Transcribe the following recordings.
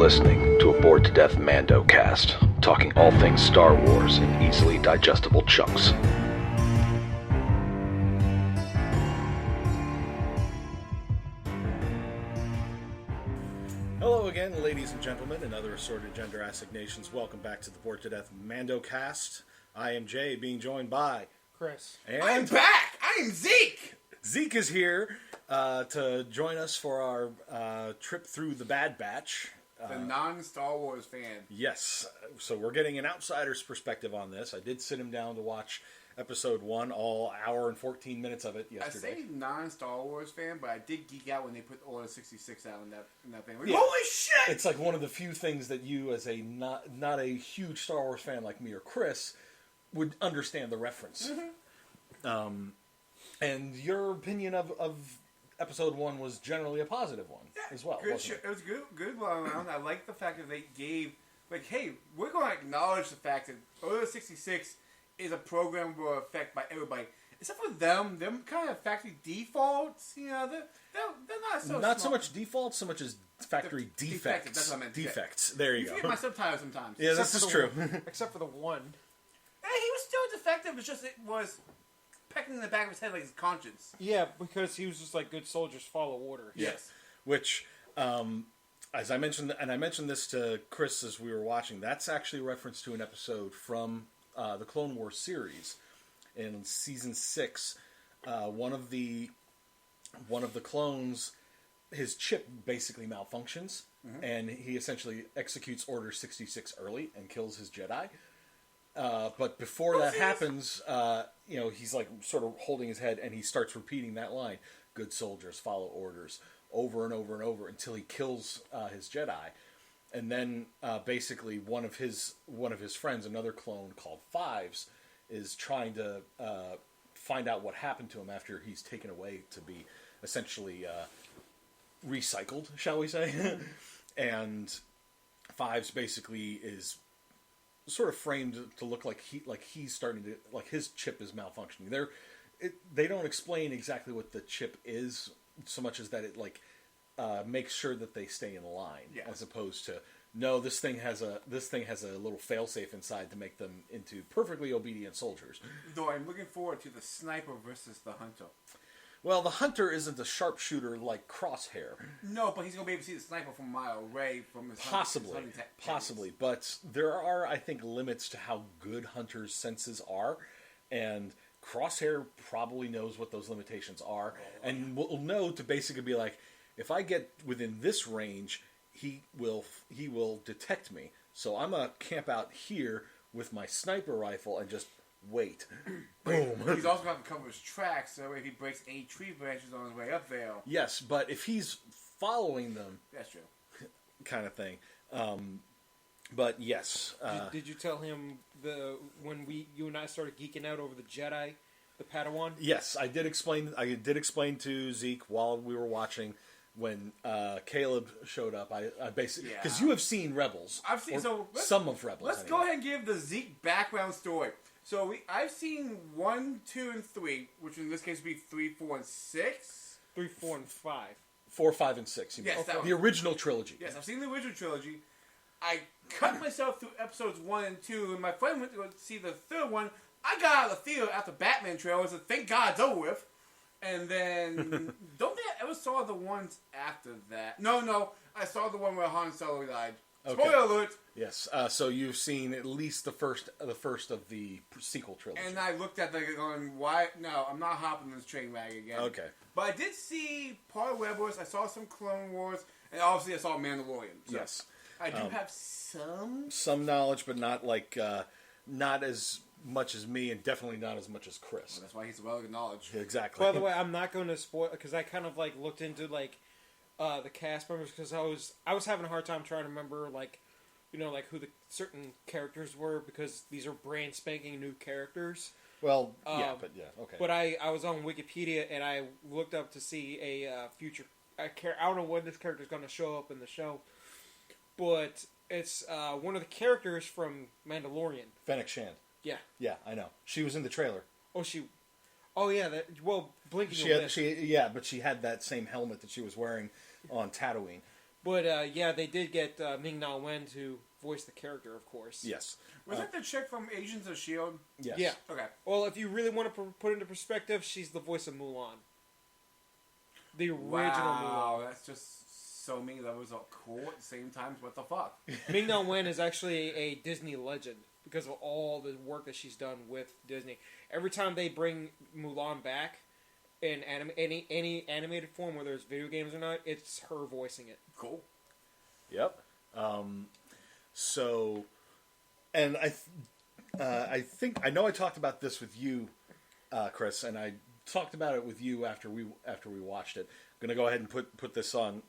listening to a Bored to Death Mandocast, talking all things Star Wars in easily digestible chunks. Hello again, ladies and gentlemen, and other assorted gender assignations. Welcome back to the Bored to Death Mandocast. I am Jay, being joined by Chris. And I'm back! I am Zeke! Zeke is here to join us for our trip through the Bad Batch. The non-Star Wars fan. Yes, so we're getting an outsider's perspective on this. I did sit him down to watch episode 1, all hour and 14 minutes of it yesterday. I say non-Star Wars fan, but I did geek out when they put Order 66 out in that thing. Like, Yeah. holy shit! It's like one of the few things that you, as a not a huge Star Wars fan like me or Chris, would understand the reference. Mm-hmm. And your opinion of episode 1 was generally a positive one as well. Good wasn't it? It was good all around. I like the fact that they gave, like, hey, we're going to acknowledge the fact that Order 66 is a programmable effect by everybody. Except for them kind of factory defaults, you know, they're not so Not so small. much defaults, so much as factory defects. That's what I meant. Defects. There you You go. forget my subtitles sometimes. Yeah, this is true. Except for the one. Hey, he was still defective. It's just it was pecking in the back of his head like his conscience. Yeah, because he was just like, good soldiers follow orders. Yes. Which, as I mentioned, and I mentioned this to Chris as we were watching, that's actually a reference to an episode from the Clone Wars series in season 6. One of the clones, his chip basically malfunctions, and he essentially executes Order 66 early and kills his Jedi. But before that happens, he's like sort of holding his head, and he starts repeating that line: "Good soldiers follow orders," over and over and over until he kills his Jedi. And then basically one of his friends, another clone called Fives, is trying to find out what happened to him after he's taken away to be essentially recycled, shall we say? And Fives basically is sort of framed to look like he's starting to, like, his chip is malfunctioning. They don't explain exactly what the chip is so much as that it makes sure that they stay in line, as opposed to, no, this thing has a little failsafe inside to make them into perfectly obedient soldiers. Though I'm looking forward to the sniper versus the hunter. Well, the hunter isn't a sharpshooter like Crosshair. No, but he's gonna be able to see the sniper from a mile away from his Possibly, but there are, I think, limits to how good Hunter's senses are, and Crosshair probably knows what those limitations are, and will know to basically be like, if I get within this range, he will detect me. So I'm gonna camp out here with my sniper rifle and just wait. Boom. He's also going to cover his tracks, so if he breaks any tree branches on his way up there. Yes, but if he's following them, That's true. kind of thing. But yes. Did you tell him when you and I started geeking out over the Jedi, the Padawan? Yes, I did explain to Zeke while we were watching when Caleb showed up. I basically, because you have seen Rebels. I've seen some of Rebels. Let's go ahead and give the Zeke background story. So I've seen 1, 2, and 3, which in this case would be 3, 4, and 6. 3, 4, and 5. 4, 5, and 6. Yes, the original trilogy. Yes, I've seen the original trilogy. I cut myself through episodes 1 and 2, and my friend went to go see the third one. I got out of the theater after Batman trailers, and thank God it's over with. And then, don't think I ever saw the ones after that. No, I saw the one where Han Solo died. Okay. Spoiler alert! Yes, so you've seen at least the first of the sequel trilogy. And I looked at that going, why? No, I'm not hopping this train wag again. Okay. But I did see part of Rebels, I saw some Clone Wars, and obviously I saw Mandalorian. So Yes. I do have some knowledge, but not not as much as me, and definitely not as much as Chris. Well, that's why he's well acknowledged. Exactly. By the way, I'm not going to spoil, because I kind of looked into the cast members, because I was having a hard time trying to remember who the certain characters were, because these are brand spanking new characters. Well, okay. But I was on Wikipedia and I looked up to see a future. I don't know when this character is going to show up in the show, but it's one of the characters from Mandalorian. Fennec Shand. Yeah. Yeah, I know. She was in the trailer. Oh yeah. Blinking. But she had that same helmet that she was wearing on Tatooine. But yeah, they did get Ming-Na Wen to voice the character, of course. Yes. Was that the chick from Agents of S.H.I.E.L.D.? Yes. Yeah. Okay. Well, if you really want to put into perspective, she's the voice of Mulan. The original Wow, Mulan. that's just so many levels of cool at the same time. What the fuck? Ming-Na Wen is actually a Disney legend because of all the work that she's done with Disney. Every time they bring Mulan back in any animated form, whether it's video games or not, it's her voicing it. Cool. Yep. So, and I think I know I talked about this with you, Chris, and I talked about it with you after we watched it. I'm gonna go ahead and put this on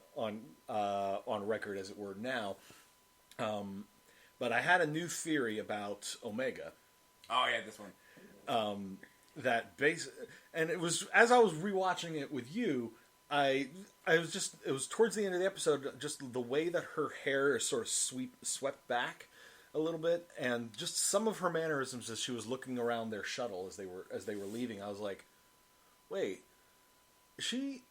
record, as it were, now. But I had a new theory about Omega. Oh yeah, this one. And it was as I was rewatching it with you, it was towards the end of the episode, just the way that her hair is sort of swept back a little bit, and just some of her mannerisms as she was looking around their shuttle as they were leaving. I was like, wait, is she?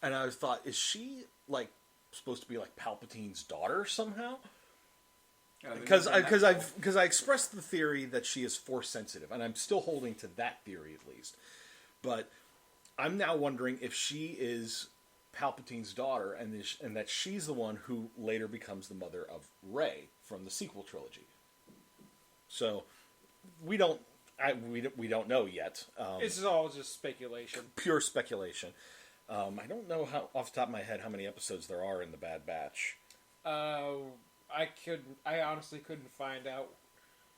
And I thought, is she like supposed to be like Palpatine's daughter somehow? Because I expressed the theory that she is Force sensitive, and I'm still holding to that theory at least. But I'm now wondering if she is Palpatine's daughter, and that she's the one who later becomes the mother of Rey from the sequel trilogy. So we don't know yet. This is all just speculation. Pure speculation. I don't know off the top of my head how many episodes there are in the Bad Batch. I honestly couldn't find out.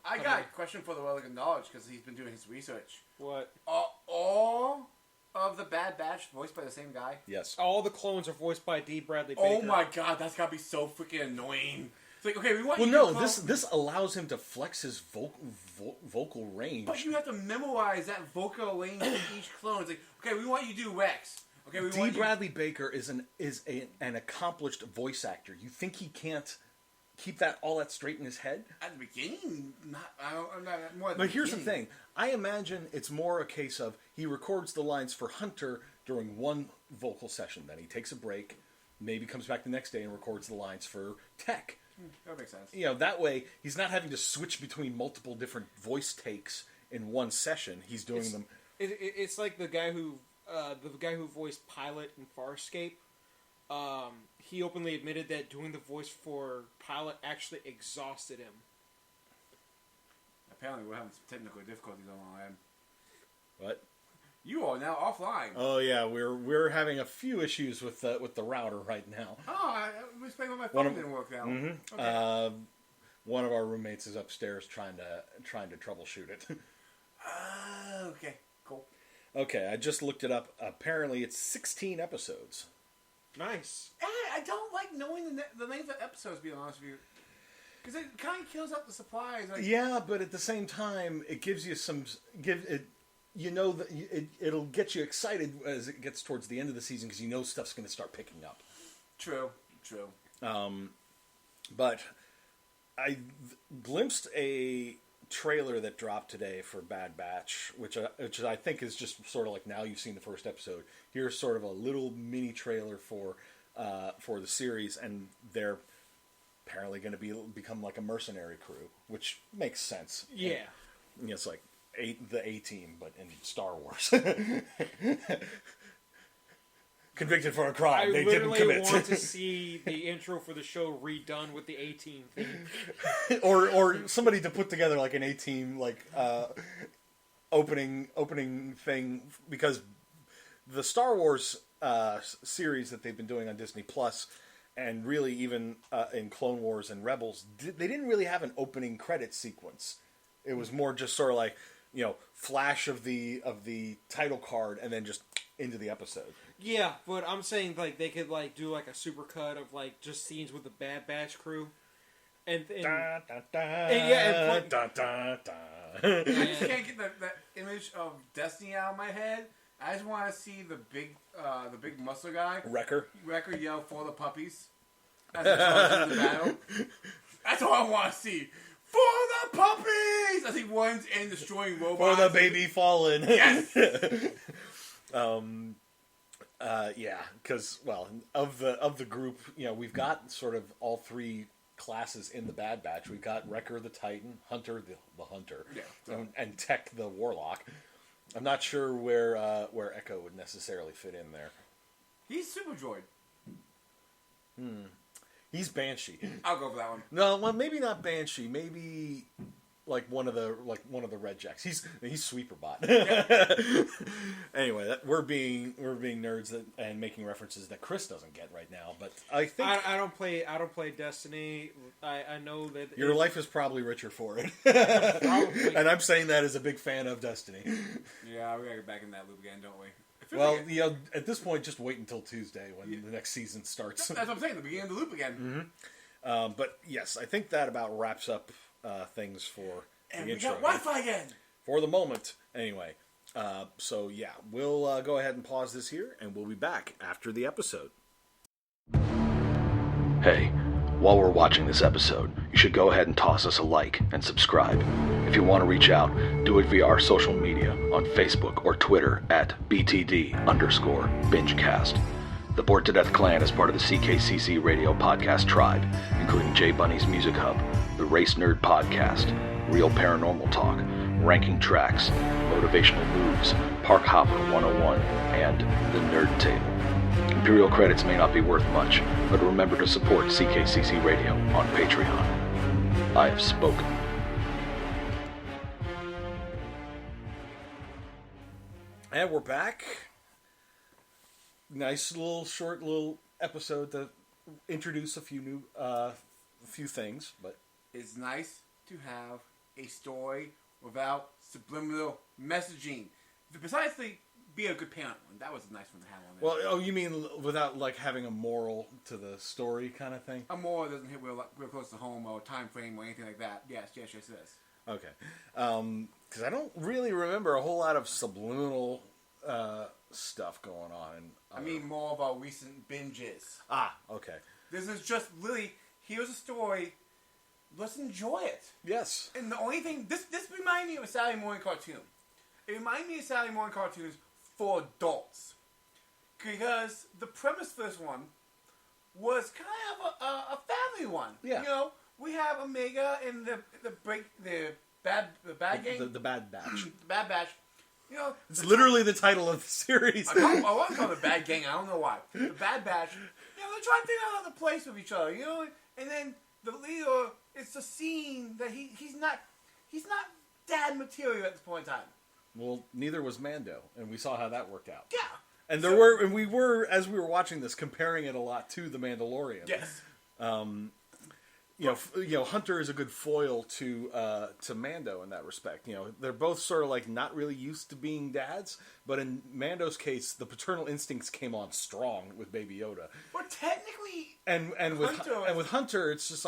I got a question for the Relic of Knowledge because he's been doing his research. What? All of the Bad Batch voiced by the same guy? Yes. All the clones are voiced by D. Bradley Baker. Oh my god, that's gotta be so freaking annoying. It's like, okay, we want Well, you no, to clone, this allows him to flex his vocal range. but you have to memorize that vocal range for each clone. It's like, okay, we want you to do Rex. Okay, we want D. Bradley Baker is an accomplished voice actor. You think he can't keep all that straight in his head? At the beginning, I'm not more. But here's the thing. I imagine it's more a case of he records the lines for Hunter during one vocal session. Then he takes a break, maybe comes back the next day and records the lines for Tech. That makes sense. You know, that way he's not having to switch between multiple different voice takes in one session. He's doing them. It's like the guy who voiced Pilot in Farscape. He openly admitted that doing the voice for Pilot actually exhausted him. Apparently, we're having some technical difficulties on our end. What? You are now offline. Oh yeah, we're having a few issues with the router right now. Oh, I was playing with my phone. Didn't work out. Mm-hmm. Okay. One of our roommates is upstairs trying to troubleshoot it. Okay, cool. Okay, I just looked it up. Apparently, it's 16 episodes. Nice. I don't like knowing the names of episodes, to be honest with you. Because it kind of kills out the surprise. Like, Yeah, but at the same time, it gives you it'll get you excited as it gets towards the end of the season because you know stuff's going to start picking up. True. But I glimpsed a trailer that dropped today for Bad Batch, which I think is just sort of like, now you've seen the first episode. Here's sort of a little mini trailer for the series, and they're apparently going to become like a mercenary crew, which makes sense. Yeah. And, it's like the A-Team, but in Star Wars. Convicted for a crime. They didn't commit. I literally want to see the intro for the show redone with the A-Team theme. or somebody to put together like an A-Team opening thing, because the Star Wars series that they've been doing on Disney Plus, and really even in Clone Wars and Rebels, they didn't really have an opening credit sequence. It was more just sort of like, flash of the title card and then just into the episode. Yeah, but I'm saying like they could like do like a super cut of like just scenes with the Bad Batch crew, and Da, da, da, and da, da, da. I just can't get that image of Destiny out of my head. I just want to see the big muscle guy Wrecker yell for the puppies as he charges the battle. That's all I want to see. For the puppies! As he runs in destroying robots. for the baby fallen. Yes! Yeah, because of the group, we've got sort of all three classes in the Bad Batch. We've got Wrecker the Titan, Hunter the Hunter, and Tech the Warlock. I'm not sure where Echo would necessarily fit in there. He's Super Droid. He's Banshee. I'll go for that one. No, well, maybe not Banshee. Maybe one of the Red Jacks. He's Sweeper Bot. Anyway, we're being nerds and making references that Chris doesn't get right now. But I think I don't play Destiny. I know that your life is probably richer for it. Probably. And I'm saying that as a big fan of Destiny. Yeah, we gotta get back in that loop again, don't we? Well, at this point, just wait until Tuesday when the next season starts. That's what I'm saying. The beginning of the loop again. Mm-hmm. But yes, I think that about wraps up things for and the intro. And we got Wi-Fi again for the moment. Anyway, so yeah, we'll go ahead and pause this here, and we'll be back after the episode. Hey, while we're watching this episode, you should go ahead and toss us a like and subscribe. If you want to reach out, do it via our social media on Facebook or Twitter at BTD_Bingecast. The Bored to Death Clan is part of the CKCC Radio podcast tribe, including J Bunny's Music Hub, the Race Nerd Podcast, Real Paranormal Talk, Ranking Tracks, Motivational Moves, Park Hopper 101, and The Nerd Table. Imperial credits may not be worth much, but remember to support CKCC Radio on Patreon. I have spoken. And we're back. Nice short episode to introduce a few things, but it's nice to have a story without subliminal messaging. Besides be a good parent one, that was a nice one to have on there. Well, you mean without having a moral to the story kind of thing? A moral doesn't hit real close to home or time frame or anything like that. Yes. Okay, because I don't really remember a whole lot of subliminal stuff going on. I mean more of our recent binges. Okay. This is just really, here's a story, let's enjoy it. Yes. And the only thing, this reminded me of a Saturday morning cartoon. It reminded me of Saturday morning cartoons for adults. Because the premise for this one was kind of a family one. Yeah. We have Omega and the bad gang. The Bad Batch. The Bad Batch. It's literally the title of the series. I want to call it the Bad Gang. I don't know why. The Bad Batch. They're trying to figure out how to place with each other. And then the leader. It's a scene that he's not dad material at this point in time. Well, neither was Mando, and we saw how that worked out. Yeah. And we were as we were watching this comparing it a lot to the Mandalorian. Yes. Hunter is a good foil to Mando in that respect. They're both sort of not really used to being dads, but in Mando's case, the paternal instincts came on strong with Baby Yoda. Well, technically, and with Hunter, it's just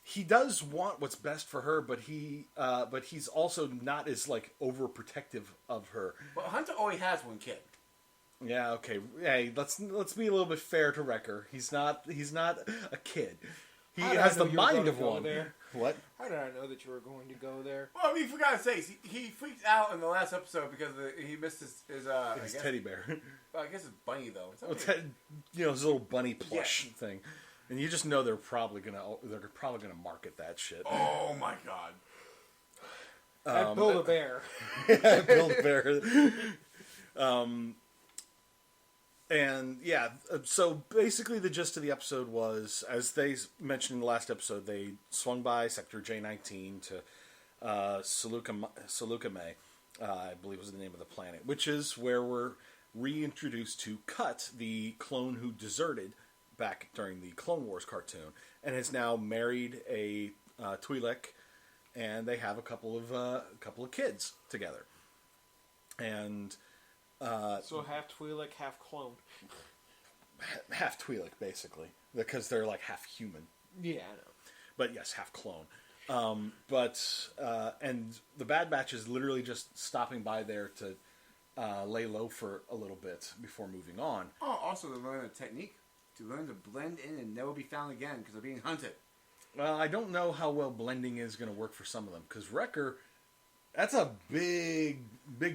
he does want what's best for her, but he's also not as overprotective of her. Well, Hunter already has one kid. Yeah. Okay. Hey, let's be a little bit fair to Wrecker. He's not a kid. He has the mind of one. There? What? How did I know that you were going to go there? Well, I mean, for God's sakes, he freaked out in the last episode because he missed his teddy bear. Well, I guess it's bunny though. His little bunny plush thing, and you just know they're probably gonna market that shit. Oh my God! Build-A-Bear. Build-A-Bear. And yeah, so basically the gist of the episode was, as they mentioned in the last episode, they swung by Sector J-19 to Seleucame, I believe was the name of the planet, which is where we're reintroduced to Cut, the clone who deserted back during the Clone Wars cartoon, and has now married a Twi'lek, and they have a couple of kids together, and. So half Twi'lek, half clone. Half Twi'lek, basically, because they're half human. Yeah, I know. But yes, half clone. And the Bad Batch is literally just stopping by there to lay low for a little bit before moving on. Oh, also to learn a technique, to learn to blend in and never be found again because they're being hunted. Well, I don't know how well blending is going to work for some of them, because Wrecker, that's a big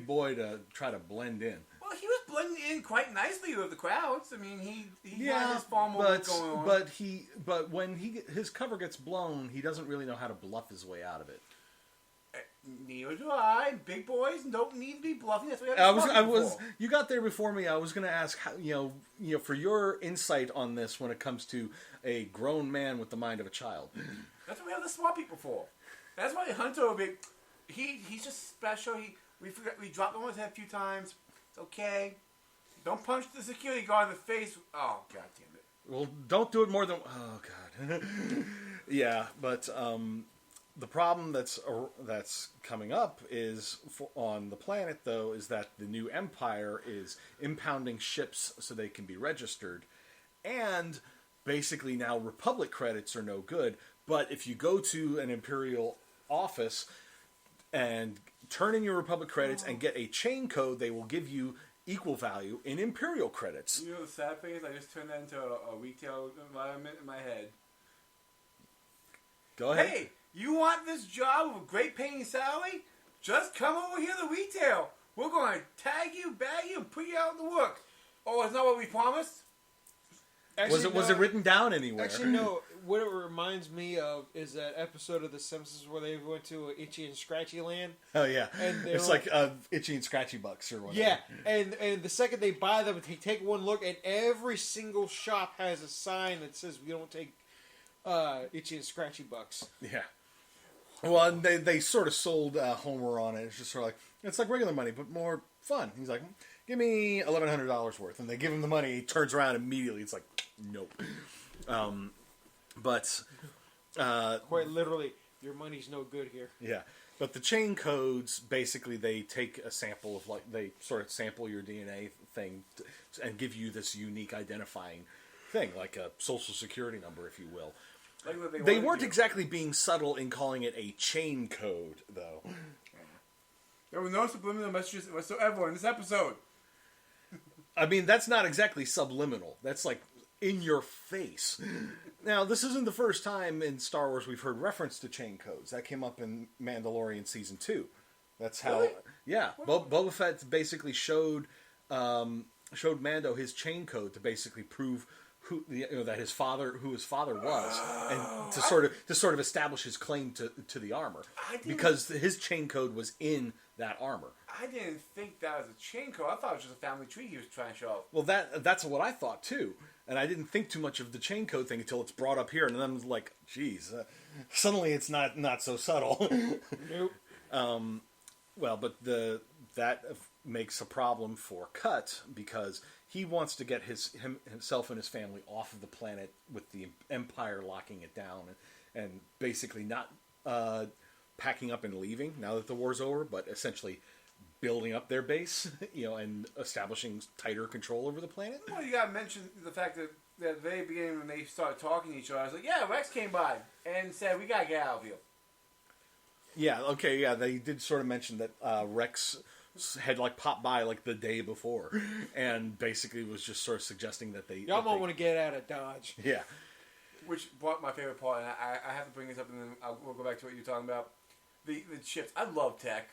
boy to try to blend in. Well, he was blending in quite nicely with the crowds. I mean, he got his formal going on. But when his cover gets blown, he doesn't really know how to bluff his way out of it. Neither do I. Big boys don't need to be bluffing. That's what I was. You got there before me. I was going to ask how, for your insight on this when it comes to a grown man with the mind of a child. That's what we have the smart people for. That's why Hunter will be. He's just special. We dropped him on his head a few times. It's okay. Don't punch the security guard in the face. Oh, God damn it. Well, don't do it more than... Oh, God. Yeah, but the problem that's coming up is, on the planet, though, is that the new Empire is impounding ships so they can be registered. And basically now Republic credits are no good. But if you go to an Imperial office and turn in your Republic credits and get a chain code, they will give you equal value in Imperial credits. You know the sad thing is I just turned that into a retail environment in my head. Go ahead. Hey, you want this job with a great paying salary? Just come over here to retail. We're going to tag you, bag you, and put you out to work. Oh, it's not what we promised? Actually, was it written down anywhere? Actually, no. What it reminds me of is that episode of The Simpsons where they went to Itchy and Scratchy Land. Oh, yeah. And it's like Itchy and Scratchy Bucks or whatever. Yeah, and the second they buy them, they take one look, and every single shop has a sign that says, we don't take Itchy and Scratchy Bucks. Yeah. Well, and they sort of sold Homer on it. It's just sort of like, it's like regular money, but more fun. He's like, give me $1,100 worth. And they give him the money. He turns around immediately. It's like, nope. But quite literally, your money's no good here. Yeah, but the chain codes, basically they take a sample of, they sort of sample your DNA thing and give you this unique identifying thing, like a social security number, if you will. Like they weren't exactly being subtle in calling it a chain code, though. There were no subliminal messages whatsoever in this episode. I mean, that's not exactly subliminal. That's like in your face. Now, this isn't the first time in Star Wars we've heard reference to chain codes. That came up in Mandalorian Season 2. That's how... Really? Yeah. Boba Fett basically showed Mando his chain code to basically prove who his father was, and to sort of establish his claim to the armor, because his chain code was in that armor. I didn't think that was a chain code. I thought it was just a family tree he was trying to show off. Well, that's what I thought too, and I didn't think too much of the chain code thing until it's brought up here, and then I was like, geez, suddenly it's not so subtle. Nope. Well, but that makes a problem for Cut, because he wants to get himself and his family off of the planet with the Empire locking it down and basically not packing up and leaving now that the war's over, but essentially building up their base, and establishing tighter control over the planet. Well, you got to mention the fact that at the very beginning when they started talking to each other, I was like, yeah, Rex came by and said, we got to get out of here. Yeah, okay, yeah, they did sort of mention that Rex had popped by the day before, and basically was just sort of suggesting that y'all might want to get out of Dodge. Yeah. Which brought my favorite part, and I have to bring this up, and then we'll go back to what you're talking about. The chips. I love tech.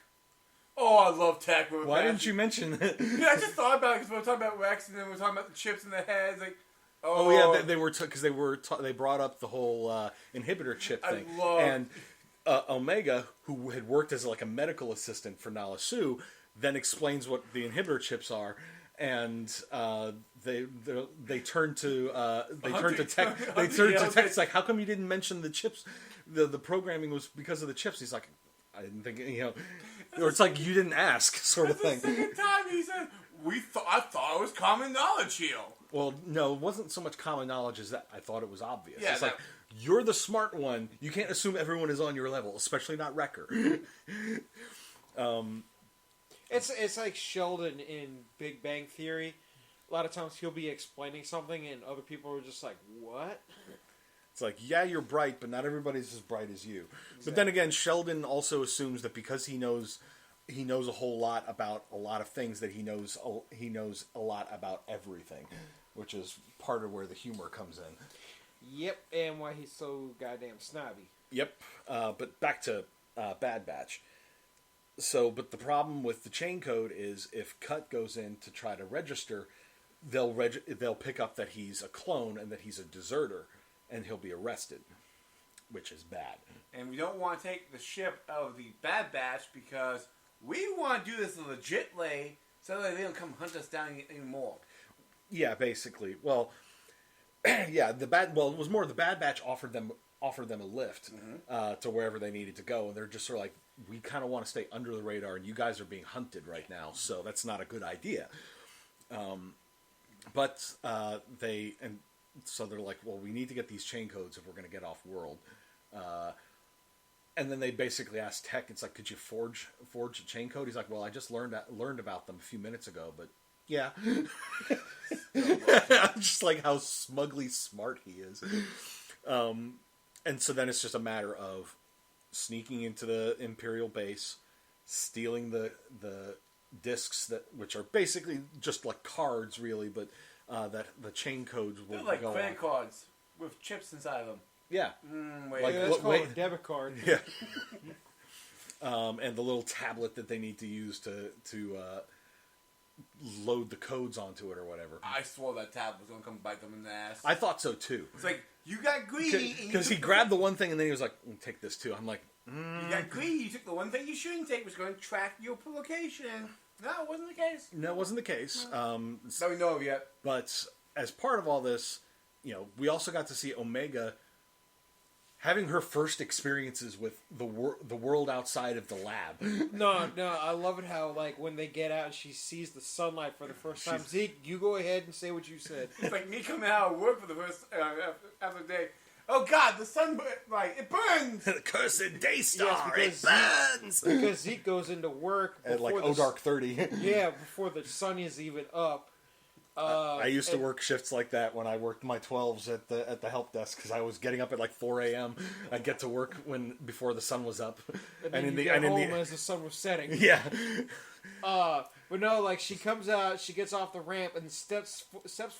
Oh, I love tech. Why didn't you mention it? Yeah, I just thought about it because we were talking about Rex, and then we were talking about the chips in the heads. They were because they brought up the whole inhibitor chip thing, and Omega, who had worked as a medical assistant for Nala Su, then explains what the inhibitor chips are, and they turn to Tech. They turn to Tech. It's like, how come you didn't mention the chips? The programming was because of the chips. He's like, I didn't think or it's like you didn't ask, sort of thing. The second time he said, I thought it was common knowledge here. Well, no, it wasn't so much common knowledge as that I thought it was obvious. Yeah, it's like, you're the smart one. You can't assume everyone is on your level, especially not Wrecker. It's like Sheldon in Big Bang Theory. A lot of times he'll be explaining something and other people are just like, what? It's like, yeah, you're bright, but not everybody's as bright as you. Exactly. But then again, Sheldon also assumes that because he knows a whole lot about a lot of things, that he knows a lot about everything, which is part of where the humor comes in. Yep, and why he's so goddamn snobby. Yep, but back to Bad Batch. but the problem with the chain code is if Cut goes in to try to register, they'll pick up that he's a clone and that he's a deserter, and he'll be arrested, which is bad. And we don't want to take the ship of the Bad Batch because we want to do this the legit way so that they don't come hunt us down anymore. Yeah, basically. Well, yeah, it was more the Bad Batch offered them a lift to wherever they needed to go, and they're just sort of like, we kind of want to stay under the radar, and you guys are being hunted right now, so that's not a good idea. So they're like, well, we need to get these chain codes if we're going to get off world. And then they basically asked Tech, it's like, could you forge a chain code? He's like, well, I just learned about them a few minutes ago, but yeah. Just like how smugly smart he is. And so then it's just a matter of sneaking into the Imperial base, stealing the discs which are basically just like cards, really, but that the chain codes will They're like go credit on. cards with chips inside of them. Yeah. That's called a debit card. Yeah. And the little tablet that they need to use to load the codes onto it or whatever. I swore that tablet was going to come bite them in the ass. I thought so too. It's like, you got greedy. Because he grabbed the one thing and then he was like, take this too. I'm like, You got greedy. You took the one thing you shouldn't take, was going to track your location. No, it wasn't the case. No, it wasn't the case. That we know of yet. But as part of all this, we also got to see Omega having her first experiences with the world outside of the lab. No, I love it how, like, when they get out and she sees the sunlight for the first time. Zeke, you go ahead and say what you said. It's like me coming out of work for the first after the day. Oh God, the sun, it burns. The cursed day star, Yes, it burns. Because Zeke goes into work At like before Dark 30. Yeah, before the sun is even up. I used to work shifts like that when I worked my 12s at the help desk because I was getting up at like 4 a.m. I'd get to work before the sun was up, and then you get home as the sun was setting. Yeah. But no, like she comes out, she gets off the ramp and steps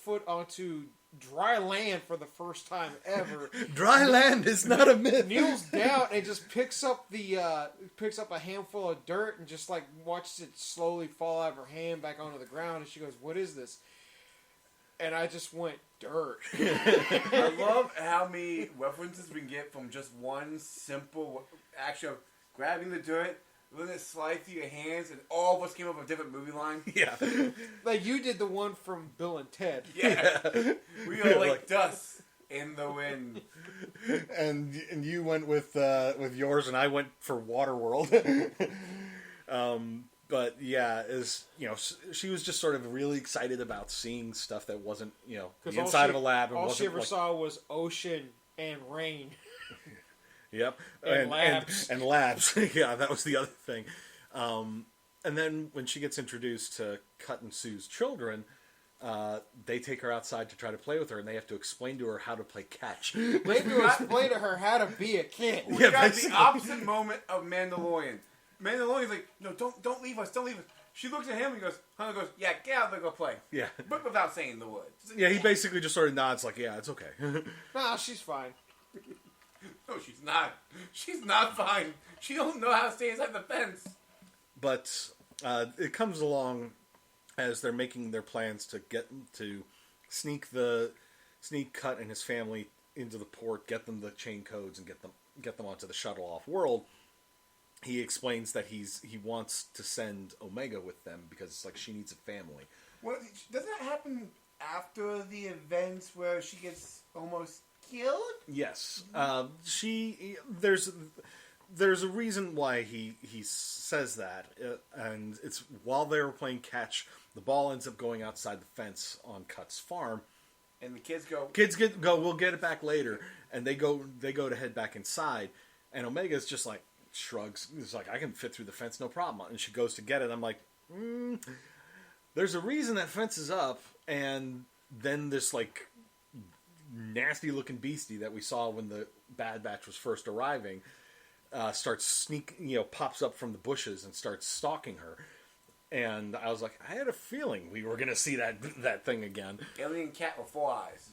foot onto dry land for the first time ever. Dry land is not a myth. Kneels down and just picks up a handful of dirt and just like watches it slowly fall out of her hand back onto the ground. And she goes, "What is this?" And I just went, dirt. I love how many references we can get from just one simple action of grabbing the dirt, letting it slide through your hands, and all of us came up with a different movie line. Yeah. Like you did the one from Bill and Ted. Yeah. We are like dust in the wind. And you went with yours, and I went for Waterworld. But yeah, she was just sort of really excited about seeing stuff that wasn't, the inside of a lab. And all wasn't she ever saw was ocean and rain. Yep. And labs. And labs. Yeah, that was the other thing. And then when she gets introduced to Cut and Sue's children, they take her outside to try to play with her, and they have to explain to her how to play catch. They have to explain to her how to be a kid. We got the opposite moment of Mandalorian. Mandalorian's like, no, don't leave us, don't leave us. She looks at him and goes, Hunter goes, yeah, get out there, go play. Yeah. But without saying the words. Yeah, he basically just sort of nods like, yeah, it's okay. Nah, she's fine. No, she's not. She's not fine. She don't know how to stay inside the fence. But it comes along as they're making their plans to sneak Cut and his family into the port, get them the chain codes, and get them onto the shuttle off world. He explains that he wants to send Omega with them because it's like she needs a family. Well, doesn't that happen after the events where she gets almost killed? Yes. There's a reason why he says that, and it's while they were playing catch, the ball ends up going outside the fence on Cut's farm, and the kids go. We'll get it back later, and they go to head back inside, and Omega's just like shrugs. It's like, I can fit through the fence, no problem. And she goes to get it. I'm like, there's a reason that fence is up, and then this like nasty looking beastie that we saw when the Bad Batch was first arriving starts pops up from the bushes and starts stalking her. And I was like, I had a feeling we were gonna see that thing again. Alien cat with 4 eyes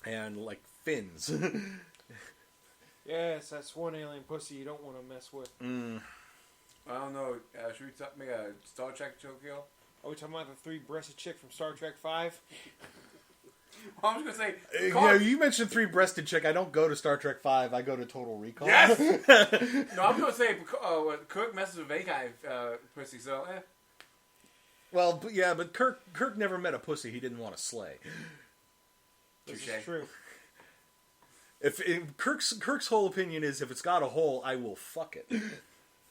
and like fins. Yes, that's one alien pussy you don't want to mess with. I don't know. Should we make a Star Trek joke here? Are we talking about the three-breasted chick from Star Trek 5? Well, I was going to say... you mentioned three-breasted chick. I don't go to Star Trek 5. I go to Total Recall. Yes! No, I'm going to say Kirk messes with any kind of pussy, so... Well, but Kirk never met a pussy he didn't want to slay. This is true. If Kirk's whole opinion is, if it's got a hole, I will fuck it.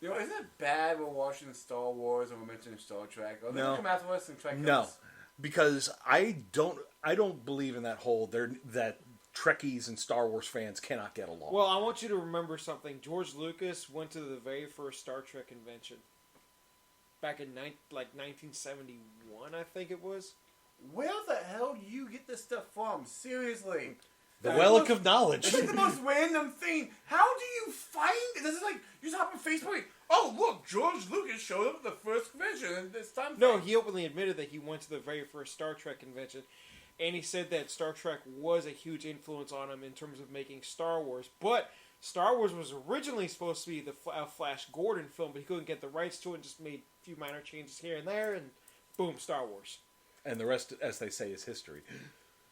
You know, isn't it bad we're watching Star Wars or we're mentioning Star Trek? Or they come after us and try to kill us? Because I don't believe in that whole that Trekkies and Star Wars fans cannot get along. Well, I want you to remember something. George Lucas went to the very first Star Trek convention back in 1971, I think it was. Where the hell do you get this stuff from? Seriously. The relic of knowledge. This is the most random thing. How do you find it? This is like, you just hop on Facebook. Oh, look, George Lucas showed up at the first convention and this time. No, he openly admitted that he went to the very first Star Trek convention. And he said that Star Trek was a huge influence on him in terms of making Star Wars. But Star Wars was originally supposed to be the Flash Gordon film, but he couldn't get the rights to it and just made a few minor changes here and there, and boom, Star Wars. And the rest, as they say, is history.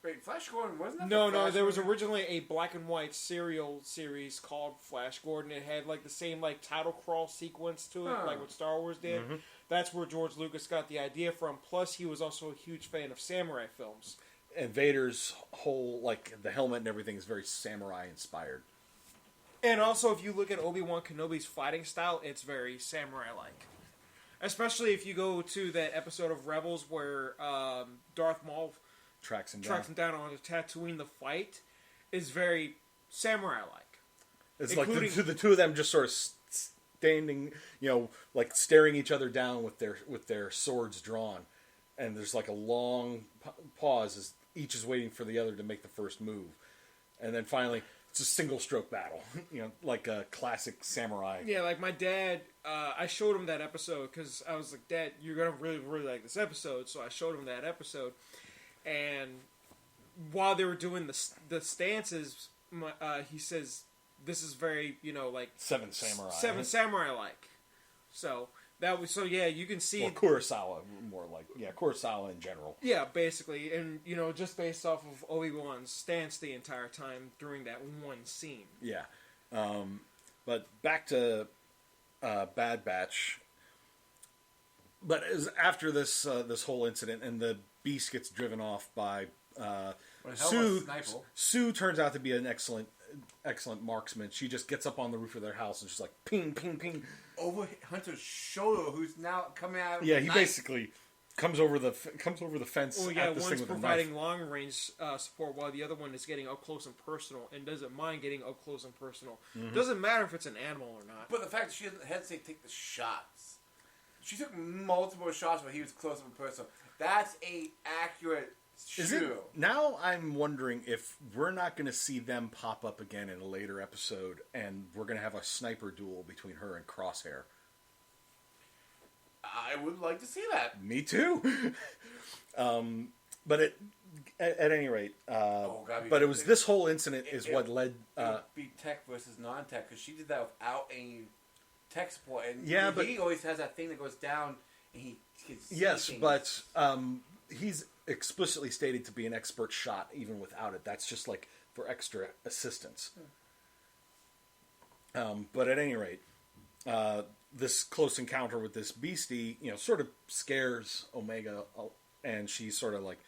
Wait, Flash Gordon wasn't that? No. There was originally a black and white serial series called Flash Gordon. It had like the same like title crawl sequence to it, like what Star Wars did. Mm-hmm. That's where George Lucas got the idea from. Plus, he was also a huge fan of samurai films. And Vader's whole like the helmet and everything is very samurai inspired. And also, if you look at Obi-Wan Kenobi's fighting style, it's very samurai-like. Especially if you go to that episode of Rebels where Darth Maul tracks him down on Tatooine. The fight is very samurai-like. It's like the two of them just sort of standing, like staring each other down with their swords drawn, and there's like a long pause as each is waiting for the other to make the first move, and then finally it's a single stroke battle, like a classic samurai. Yeah, like my dad, I showed him that episode because I was like, Dad, you're gonna really really like this episode, so I showed him that episode. And while they were doing the stances, he says, "This is very, like Seven Samurai like." So yeah, you can see. Or Kurosawa, more like Kurosawa in general. Yeah, basically, and just based off of Obi-Wan's stance the entire time during that one scene. Yeah, but back to Bad Batch. But after this whole incident and the Beast gets driven off by Sue. Sue turns out to be an excellent marksman. She just gets up on the roof of their house and she's like ping, ping, ping over Hunter's shoulder, who's now coming out. Yeah, he basically comes over the fence. Well, yeah, at this one's thing with providing long range support while the other one is getting up close and personal and doesn't mind getting up close and personal. Mm-hmm. Doesn't matter if it's an animal or not. But the fact that she doesn't hesitate to take the shots. She took multiple shots where he was close up and personal. That's a accurate shoot. Now I'm wondering if we're not going to see them pop up again in a later episode, and we're going to have a sniper duel between her and Crosshair. I would like to see that. Me too. But at any rate, but it was this whole incident is what led. It would be tech versus non-tech because she did that without any tech support, and but he always has that thing that goes down, and he can see things. But he's explicitly stated to be an expert shot even without it. That's just like for extra assistance. But at any rate, this close encounter with this beastie, sort of scares Omega, and she sort of like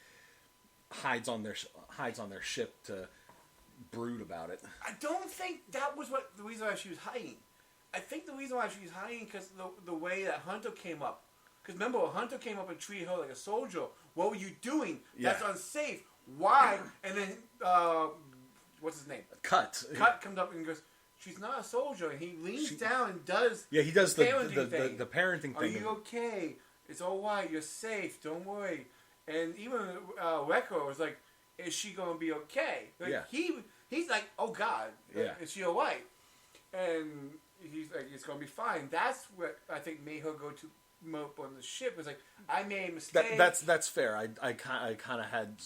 hides on their ship to brood about it. I don't think that was the reason why she was hiding. I think the reason why she was hiding because the way that Hunter came up. Because remember, Hunter came up and treated her like a soldier. What were you doing? Yeah. That's unsafe. Why? And then, what's his name? Cut comes up and goes, she's not a soldier. And he leans down and does he does the parenting thing. Are you okay? It's all right. You're safe. Don't worry. And even Wrecker was like, is she going to be okay? Like, he's like, oh, God. Is she all right? And he's like, it's going to be fine. That's what I think made her go to up on the ship. Was like, I made a mistake. That's fair. I kind of had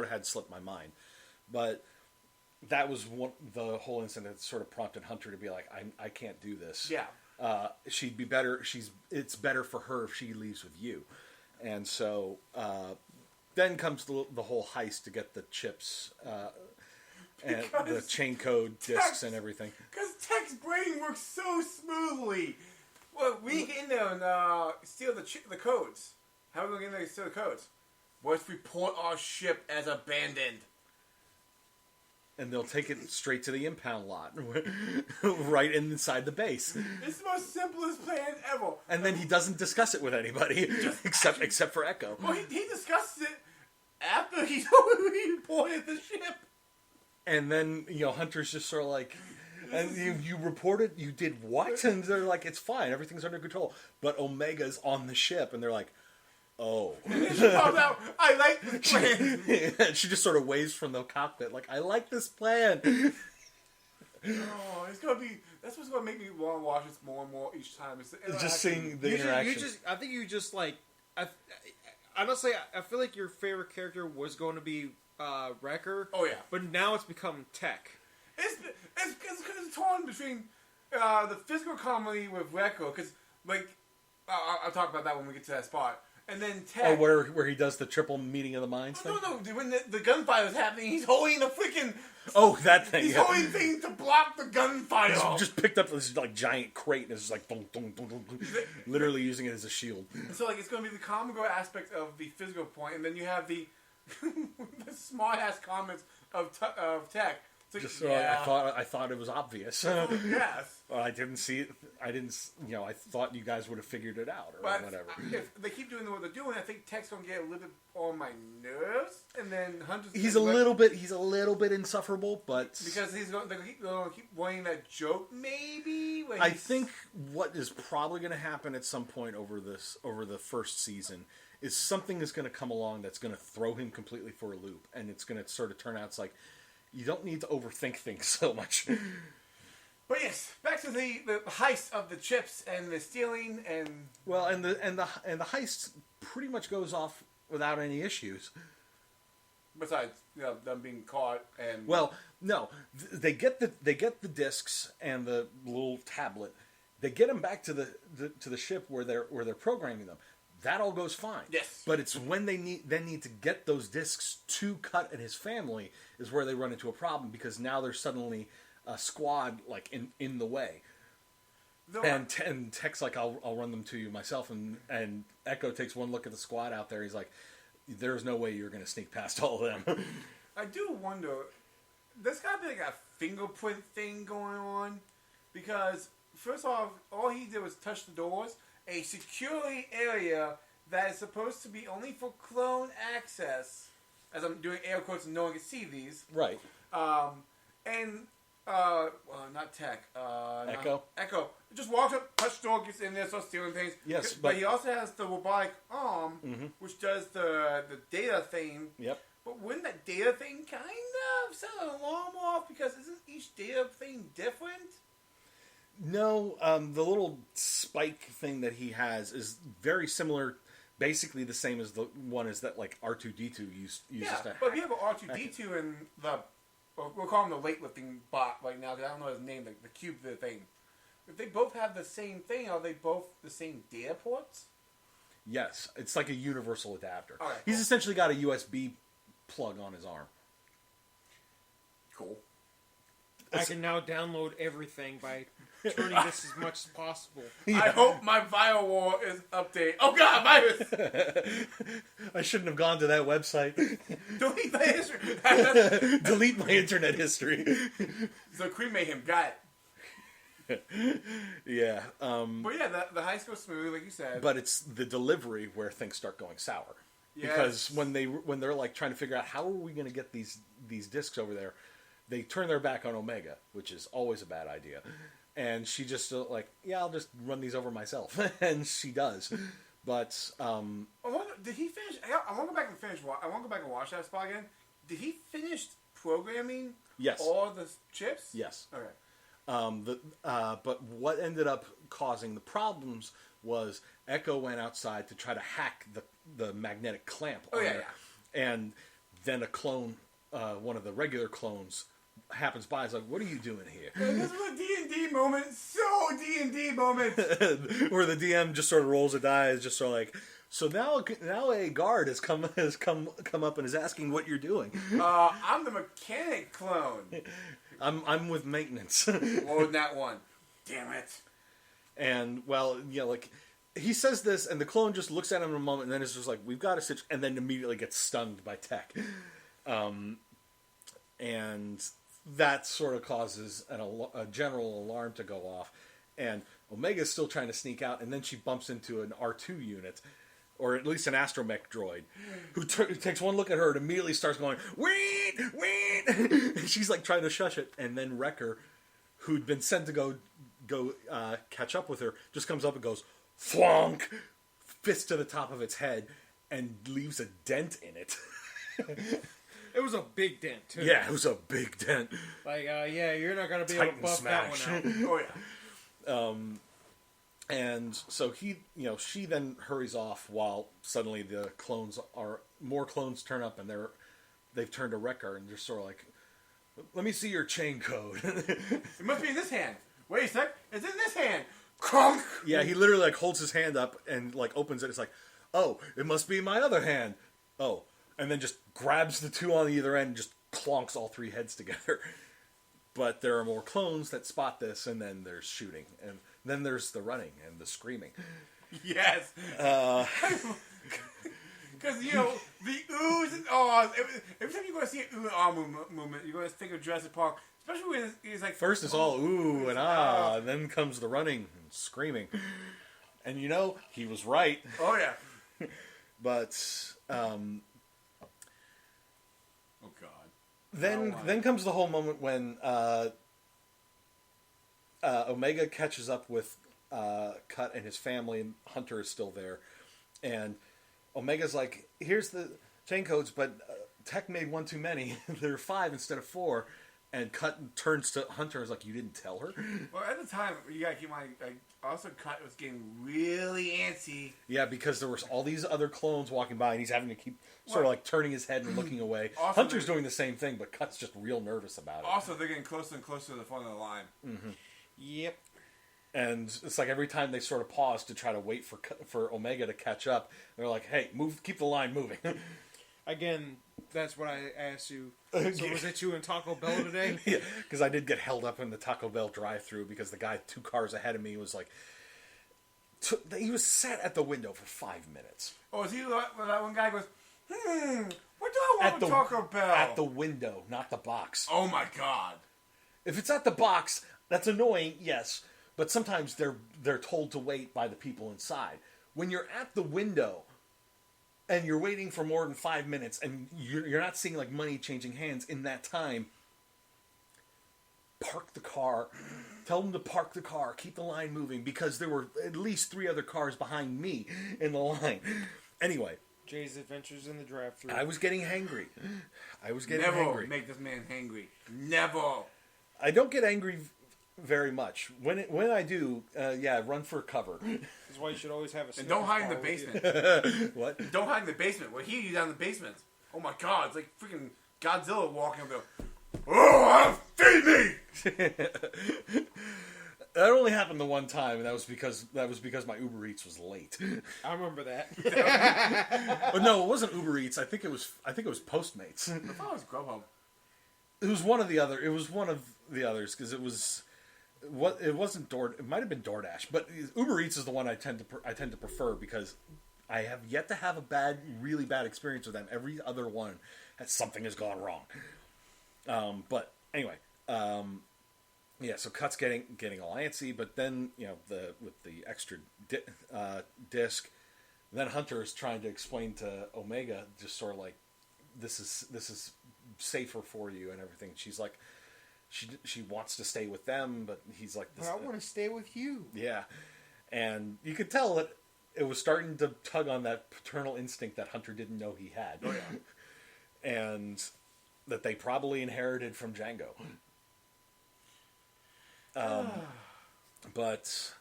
had slipped my mind, but that was the whole incident that sort of prompted Hunter to be like, I can't do this. Yeah, she'd be better. It's better for her if she leaves with you. And so then comes the whole heist to get the chips and the chain code discs and everything. Because Tech's brain works so smoothly. Well, we get in there and steal the codes. How are we going to get in there and steal the codes? Let's report our ship as abandoned. And they'll take it straight to the impound lot, right inside the base. It's the most simplest plan ever. And then he doesn't discuss it with anybody, except for Echo. Well, he discusses it after he reported the ship. And then, Hunter's just sort of like, and you reported, you did what? And they're like, it's fine, everything's under control. But Omega's on the ship, and they're like, oh. And then she pops out, I like this plan. She just sort of waves from the cockpit, like, I like this plan. Oh, it's going to be, that's what's going to make me want to watch this more and more each time. It's just seeing the interaction. I think you just, like, honestly, I feel like your favorite character was going to be Wrecker. Oh, yeah. But now it's become Tech. It's because it's torn between the physical comedy with Wrecker, because, like, I'll talk about that when we get to that spot. And then Tech... Oh, where he does the triple meeting of the minds thing? No, when the gunfire is happening, he's holding the freaking... Oh, that thing. He's holding things to block the gunfire. He's just picked up this, like, giant crate, and it's just like, dun, dun, dun, dun, dun, literally using it as a shield. So, like, it's going to be the comical aspect of the physical point, and then you have the, the smart-ass comments of Tech. Like, Just yeah. I thought it was obvious. Yes. I didn't see it. I I thought you guys would have figured it out or whatever. If they keep doing what they're doing, I think Tech's gonna get a little bit on my nerves, and then Hunter's. He's a little bit insufferable, but because they're gonna keep wanting that joke. Maybe. I think what is probably going to happen at some point over the first season is something is going to come along that's going to throw him completely for a loop, and it's going to sort of turn out it's like. You don't need to overthink things so much. But yes, back to the heist of the chips and the stealing and the heist pretty much goes off without any issues. Besides, them being caught and no, they get the discs and the little tablet. They get them back to the ship where they're programming them. That all goes fine. Yes. But it's when they need to get those discs to Cut and his family is where they run into a problem because now there's suddenly a squad like in the way. And Tech's like, I'll run them to you myself. And Echo takes one look at the squad out there. He's like, there's no way you're going to sneak past all of them. I do wonder, there's got to be like a fingerprint thing going on because first off, all he did was touch the doors. A security area that is supposed to be only for clone access, as I'm doing air quotes and no one can see these. Right. Well, not Tech. Echo? Echo. Just walks up, touch door, gets in there, starts stealing things. Yes, but he also has the robotic arm, which does the data thing. Yep. But wouldn't that data thing kind of set an alarm off? Because isn't each data thing different? No, the little spike thing that he has is very similar, basically the same as the one is that like R2-D2 uses to hack. But we have an R2-D2 in the, we'll call him the weightlifting bot right now, because I don't know his name, the cube thing. If they both have the same thing, are they both the same data ports? Yes, it's like a universal adapter. Right, He's essentially got a USB plug on his arm. Cool. I can now download everything by turning this as much as possible. Yeah. I hope my firewall is updated. Oh God, virus! I shouldn't have gone to that website. Delete my history. Delete my internet history. So cremate him. Got it. Yeah. But yeah, the heist goes smooth, like you said. But it's the delivery where things start going sour. Yes. Because when they're like trying to figure out how are we going to get these discs over there, they turn their back on Omega, which is always a bad idea. And she just like, yeah, I'll just run these over myself, and she does. But did he finish? I want to go back and finish. I want to go back and watch that spot again. Did he finish programming? Yes. All the chips? Yes. Okay. But what ended up causing the problems was Echo went outside to try to hack the magnetic clamp on it. Yeah. And then a clone, one of the regular clones, happens by. It's like, what are you doing here? This was a D&D moment. So D&D moment. Where the DM just sort of rolls a die. It's just sort of like, so now a guard has come up and is asking what you're doing. I'm the mechanic clone. I'm with maintenance. What was that one? Damn it. And, well, like, he says this, and the clone just looks at him in a moment, and then it's just like, we've got a situation, and then immediately gets stunned by Tech. And that sort of causes a general alarm to go off. And Omega's still trying to sneak out, and then she bumps into an R2 unit, or at least an astromech droid, who takes one look at her and immediately starts going, "Wait, wait!" She's like trying to shush it, and then Wrecker, who'd been sent to go catch up with her, just comes up and goes, "Flonk!" Fist to the top of its head, and leaves a dent in it. It was a big dent, too. Yeah, it was a big dent. Like, yeah, you're not going to be able to buff that one out. Oh, yeah. And so she then hurries off while suddenly more clones turn up, and they've turned to Wrecker, and they're sort of like, "Let me see your chain code." It must be in this hand. Wait a sec. It's in this hand. Cronk. Yeah, he literally like holds his hand up and like opens it. It's like, "Oh, it must be my other hand." Oh, and then just grabs the two on either end and just clonks all three heads together. But there are more clones that spot this, and then there's shooting, and then there's the running and the screaming. Yes. Because, the oohs and ahs. Every time you're going to see an ooh and ah movement, you're going to think of Jurassic Park. Especially when he's like... First it's all ooh and ah, and then comes the running and screaming. And he was right. Oh, yeah. But, oh, God. Then comes the whole moment when Omega catches up with Cut and his family, and Hunter is still there. And Omega's like, "Here's the chain codes, but Tech made one too many. There are 5 instead of 4. And Cut turns to Hunter and is like, "You didn't tell her?" Well, at the time, you gotta keep in mind, also Cut was getting really antsy. Yeah, because there was all these other clones walking by, and he's having to keep sort of like turning his head and looking away. Also, Hunter's doing the same thing, but Cut's just real nervous about it. Also, they're getting closer and closer to the front of the line. Mm-hmm. Yep. And it's like every time they sort of pause to try to wait for Omega to catch up, they're like, "Hey, move, keep the line moving." Again, that's what I asked you. So was it you and Taco Bell today? Yeah, because I did get held up in the Taco Bell drive-thru because the guy 2 cars ahead of me was like, he was sat at the window for 5 minutes. Oh, is he that one guy goes, what do I want with Taco Bell? At the window, not the box. Oh my God. If it's at the box, that's annoying, yes. But sometimes they're told to wait by the people inside. When you're at the window and you're waiting for more than 5 minutes and you're not seeing like money changing hands in that time, park the car. Tell them to park the car. Keep the line moving, because there were at least 3 other cars behind me in the line. Anyway. Jay's Adventures in the Drive-Thru. I was getting hangry. Never make this man hangry. Never. I don't get angry very much. When I do, run for cover. That's why you should always have a. And don't hide in the basement. What? Don't hide in the basement. We'll hear you down in the basement. Oh my God! It's like freaking Godzilla walking up there. Oh, feed me! That only happened the one time, and that was because my Uber Eats was late. I remember that. But no, it wasn't Uber Eats. I think it was Postmates. I thought it was Grubhub. It was one of the other. It was one of the others, because it was. It wasn't It might have been DoorDash, but Uber Eats is the one I tend to prefer, because I have yet to have a really bad experience with them. Every other one something has gone wrong. But anyway, so Cut's getting all antsy, but then with the extra disc, then Hunter is trying to explain to Omega, just sort of like, this is safer for you and everything. She's like. She wants to stay with them, but he's like... I want to stay with you. Yeah. And you could tell that it was starting to tug on that paternal instinct that Hunter didn't know he had. Oh, yeah. And that they probably inherited from Django. But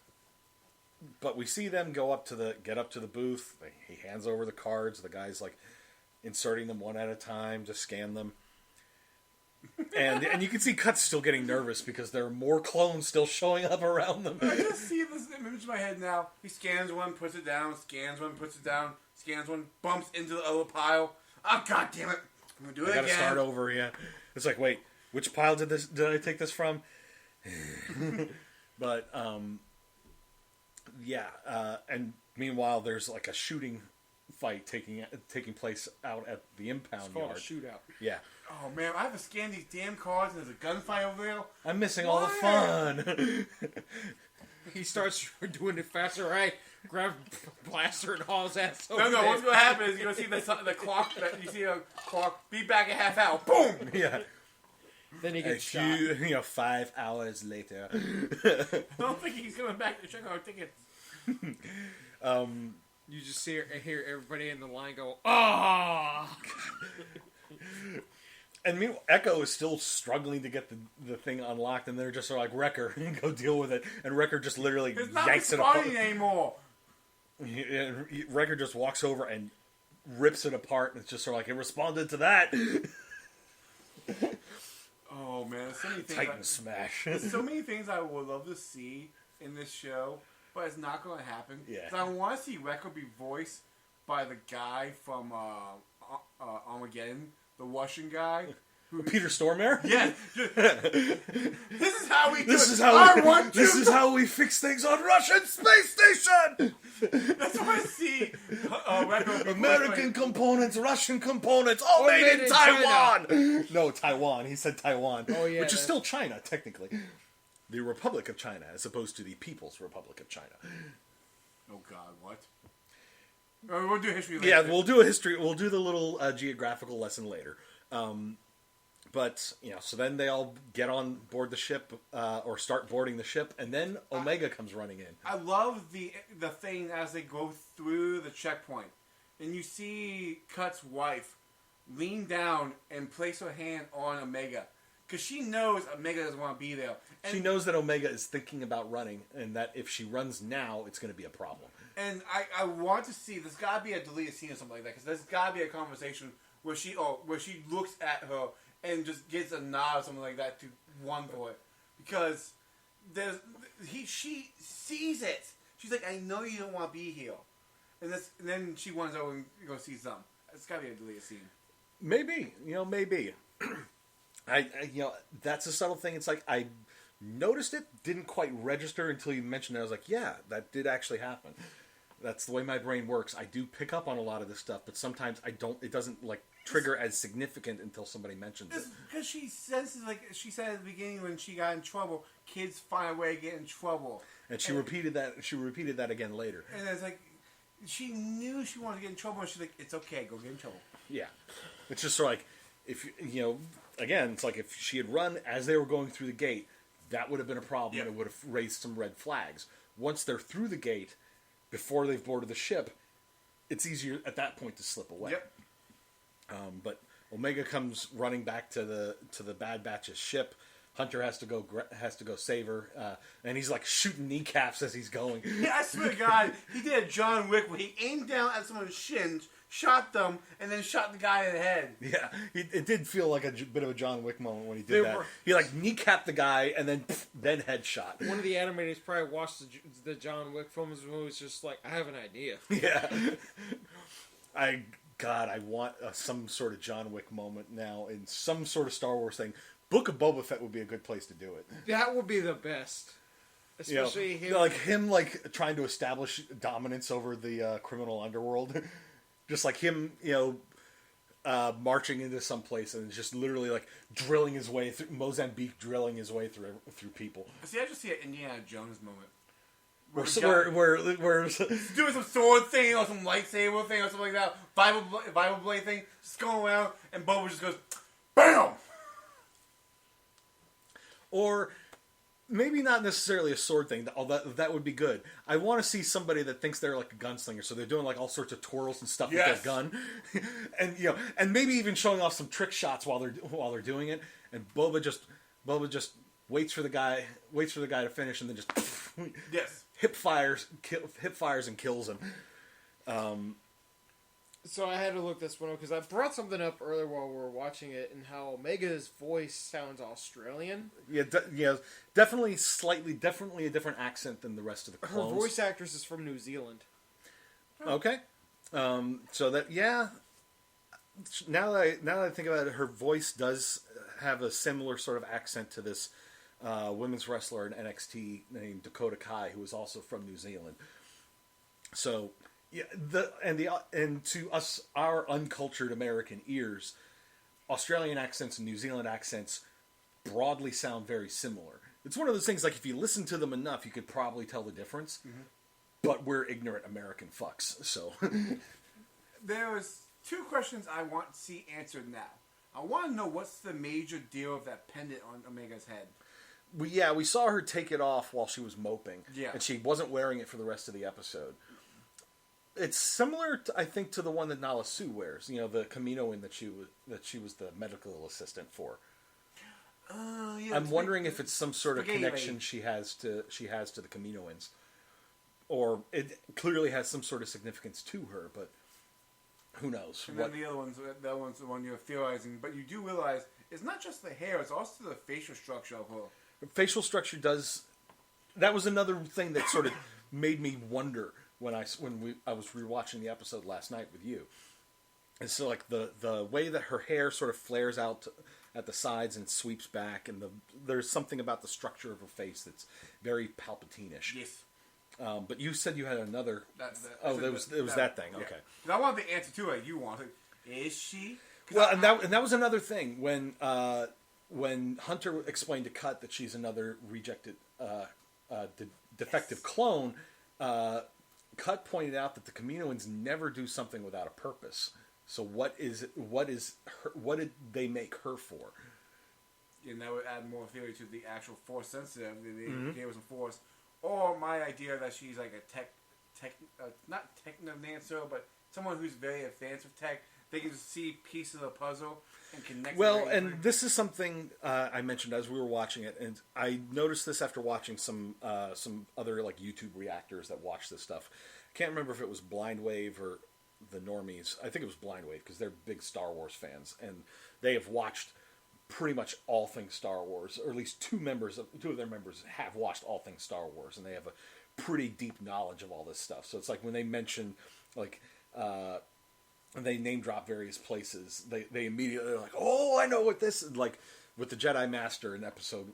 we see them get up to the booth. He hands over the cards. The guy's like inserting them one at a time to scan them. And you can see Cut's still getting nervous because there are more clones still showing up around them. I just see this image in my head now. He scans one, puts it down, scans one, puts it down, scans one, bumps into the other pile. Oh, God damn it. I'm going to do it again. Gotta start over, yeah. It's like, wait, which pile did I take this from? But, and meanwhile, there's like a shooting fight taking place out at the impound yard. It's called a shootout. Yeah. Oh, man, I have to scan these damn cards and there's a gunfight over there. I'm missing all the fun. He starts doing it faster. Right? Grab blaster and haul his ass over. No, what's going to happen is you're going to see the clock, you see a clock, be back in half hour. Boom! Yeah. Then he gets shot. 5 hours later. I don't think he's coming back to check our tickets. You just hear everybody in the line go, "Ah!" And meanwhile, Echo is still struggling to get the thing unlocked, and they're just sort of like, Wrecker, go deal with it. And Wrecker just literally yanks it apart. It's not anymore. Wrecker just walks over and rips it apart, and it's just sort of like, it responded to that. Oh, man. So many things Titan smash. There's so many things I would love to see in this show, but it's not going to happen. Yeah. So I want to see Wrecker be voiced by the guy from Armageddon, the Russian guy. Peter Stormare? Yes. This is how we do This it. is how we fix things on Russian space station. That's what I see. Wrecker American components, Russian components, all made in Taiwan. No, Taiwan. He said Taiwan. Oh, yeah, which is still China, technically. The Republic of China, as opposed to the People's Republic of China. Oh, God, what? We'll do history later. Yeah, we'll do a history. We'll do the little geographical lesson later. But, so then they all get on board the ship, or start boarding the ship, and then Omega comes running in. I love the thing as they go through the checkpoint. And you see Cut's wife lean down and place her hand on Omega. Because she knows Omega doesn't want to be there. And She knows that Omega is thinking about running, and that if she runs now, it's going to be a problem. And I want to see, there's got to be a deleted scene or something like that. Because there's got to be a conversation where she looks at her and just gets a nod or something like that to one boy. Because she sees it. She's like, I know you don't want to be here. And then she wants over and go see some. It's got to be a deleted scene. Maybe. Maybe. I that's a subtle thing. It's like, I noticed it, didn't quite register until you mentioned it. I was like, yeah, that did actually happen. That's the way my brain works. I do pick up on a lot of this stuff, but sometimes I don't. It doesn't trigger as significant until somebody mentions it. Because she senses, like she said at the beginning when she got in trouble, kids find a way to get in trouble. And she repeated that. She repeated that again later. And it's like she knew she wanted to get in trouble, and she's like, "It's okay, go get in trouble." Yeah, it's just sort of like if again, it's like if she had run as they were going through the gate, that would have been a problem. Yep. And it would have raised some red flags. Once they're through the gate, before they've boarded the ship, it's easier at that point to slip away. Yep. But Omega comes running back to the Bad Batch's ship. Hunter has to go save her, and he's like shooting kneecaps as he's going. Yeah, I swear to God, he did a John Wick where he aimed down at someone's shins, shot them, and then shot the guy in the head. Yeah, it did feel like a bit of a John Wick moment when he did that. He kneecapped the guy and then headshot. One of the animators probably watched the John Wick films and was just like, I have an idea. Yeah. I want some sort of John Wick moment now in some sort of Star Wars thing. Book of Boba Fett would be a good place to do it. That would be the best. Especially him. Him trying to establish dominance over the criminal underworld. Just like him, marching into some place and just literally drilling his way through Mozambique, drilling his way through people. See, I just see an Indiana Jones moment. Where doing some sword thing or some lightsaber thing or something like that, Bible blade thing, just going around, and Boba just goes, BAM! Or maybe not necessarily a sword thing, although that would be good. I want to see somebody that thinks they're like a gunslinger, so they're doing all sorts of twirls and stuff with their gun, and and maybe even showing off some trick shots while they're doing it. And Boba just waits for the guy to finish, and then just hip fires and kills him. So I had to look this one up because I brought something up earlier while we were watching it, and how Omega's voice sounds Australian. Yeah, definitely a different accent than the rest of the clones. Her voice actress is from New Zealand. Okay, so that Now that I think about it, her voice does have a similar sort of accent to this women's wrestler in NXT named Dakota Kai, who is also from New Zealand. So, yeah, and to us, our uncultured American ears, Australian accents and New Zealand accents broadly sound very similar. It's one of those things, like, if you listen to them enough, you could probably tell the difference. Mm-hmm. But we're ignorant American fucks, so... There was 2 questions I want to see answered now. I want to know what's the major deal of that pendant on Omega's head. We saw her take it off while she was moping. Yeah. And she wasn't wearing it for the rest of the episode. It's similar, I think, to the one that Nala Sue wears. You know, the Kaminoan that she was the medical assistant for. Yeah, I'm wondering if it's some sort of connection she has to the Kaminoans, or it clearly has some sort of significance to her. But who knows? And then the other one's the one you're theorizing, but you do realize it's not just the hair; it's also the facial structure of her. Facial structure does. That was another thing that sort of made me wonder when I was rewatching the episode last night with you. And so, like, the way that her hair sort of flares out at the sides and sweeps back, and there's something about the structure of her face that's very Palpatine-ish. Yes. But you said you had another. It was that thing. Yeah. Okay. And I wanted the answer to it. You wanted. Is she? Well, and that was another thing when Hunter explained to Cut that she's another rejected, defective clone. Cut pointed out that the Kaminoans never do something without a purpose. So what did they make her for? And that would add more theory to the actual Force sensitive. They gave us a Force. Or my idea that she's like a not technomancer, but someone who's very advanced with tech. They can see pieces of the puzzle and connect. Well, and this is something I mentioned as we were watching it, and I noticed this after watching some other like YouTube reactors that watch this stuff. I can't remember if it was Blind Wave or the Normies. I think it was Blind Wave because they're big Star Wars fans, and they have watched pretty much all things Star Wars, or at least two of their members have watched all things Star Wars, and they have a pretty deep knowledge of all this stuff. So it's like when they mention, like, they name drop various places, they immediately are like, oh, I know what this is. Like with the Jedi Master in episode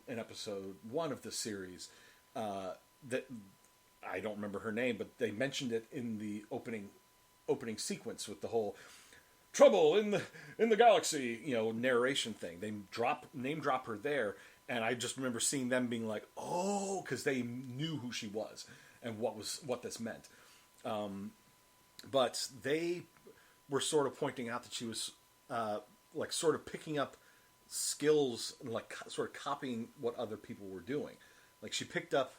1 of this series, that I don't remember her name, but they mentioned it in the opening sequence with the whole trouble in the galaxy, narration thing. They name drop her there, and I just remember seeing them being like, oh, because they knew who she was and what this meant. But they were sort of pointing out that she was like sort of picking up skills and like sort of copying what other people were doing. Like she picked up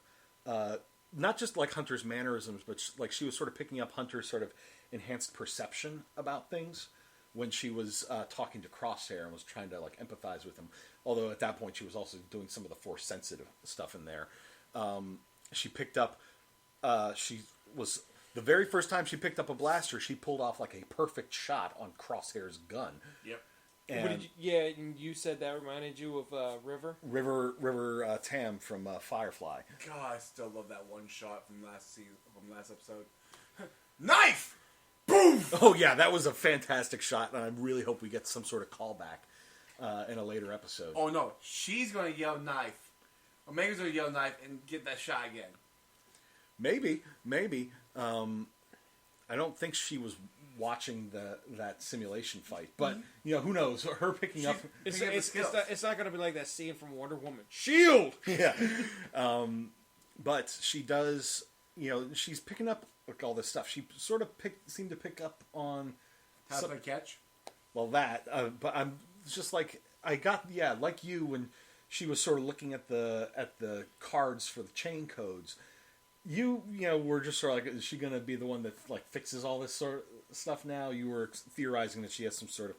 not just like Hunter's mannerisms, but like she was sort of picking up Hunter's sort of enhanced perception about things when she was talking to Crosshair and was trying to like empathize with him. Although at that point she was also doing some of the Force sensitive stuff in there. She picked up. She was the very first time she picked up a blaster. She pulled off like a perfect shot on Crosshair's gun. Yep. And and you said that reminded you of River Tam from Firefly. God, I still love that one shot from last episode. Knife! Boom! Oh yeah, that was a fantastic shot, and I really hope we get some sort of callback in a later episode. Oh no, she's gonna yell knife. Omega's gonna yell knife and get that shot again. Maybe. I don't think she was watching that simulation fight, but who knows? Her picking up. It's not gonna be like that scene from Wonder Woman. Shield. Yeah. But she does. She's picking up all this stuff. She sort of seemed to pick up on how to catch. Well, that. But I'm just like I got like you when she was sort of looking at the cards for the chain codes. You were just sort of like, is she going to be the one that like fixes all this sort of stuff now? You were theorizing that she has some sort of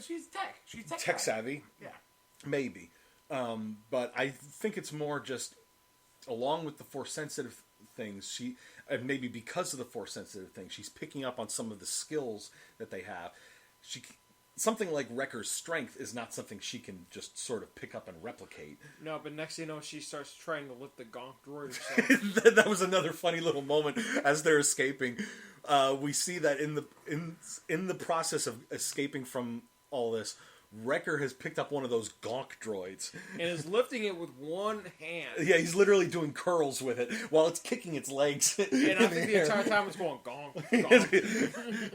she's tech. She's tech savvy. Yeah, maybe. But I think it's more just along with the Force sensitive things. and maybe because of the Force sensitive thing, she's picking up on some of the skills that they have. Something like Wrecker's strength is not something she can just sort of pick up and replicate. No, but next thing you know, she starts trying to lift the gonk droid herself. That was another funny little moment as they're escaping. We see that in the process of escaping from all this, Wrecker has picked up one of those gonk droids and is lifting it with one hand. Yeah, he's literally doing curls with it while it's kicking its legs. And I think the entire time it's going gonk, gonk.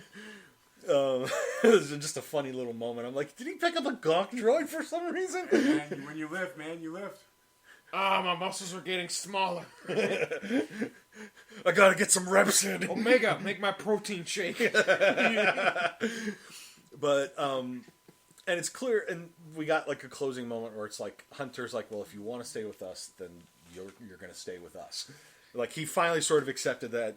It was just a funny little moment. I'm like, did he pick up a gonk droid for some reason? Man, when you lift, man, you lift. Ah, my muscles are getting smaller. I gotta get some reps in. Omega, make my protein shake. But, and it's clear, and we got like a closing moment where it's like, Hunter's like, well, if you want to stay with us, then you're gonna stay with us. Like, he finally sort of accepted that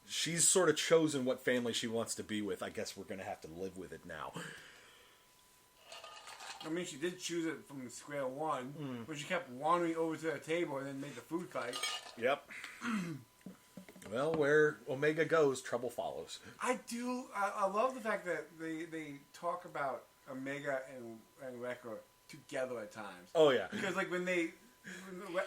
she's sort of chosen what family she wants to be with. I guess we're going to have to live with it now. I mean, she did choose it from square one, but she kept wandering over to the table and then made the food fight. Yep. Well, where Omega goes, trouble follows. I love the fact that they talk about Omega and Wrecker together at times. Oh, yeah. Because, like, when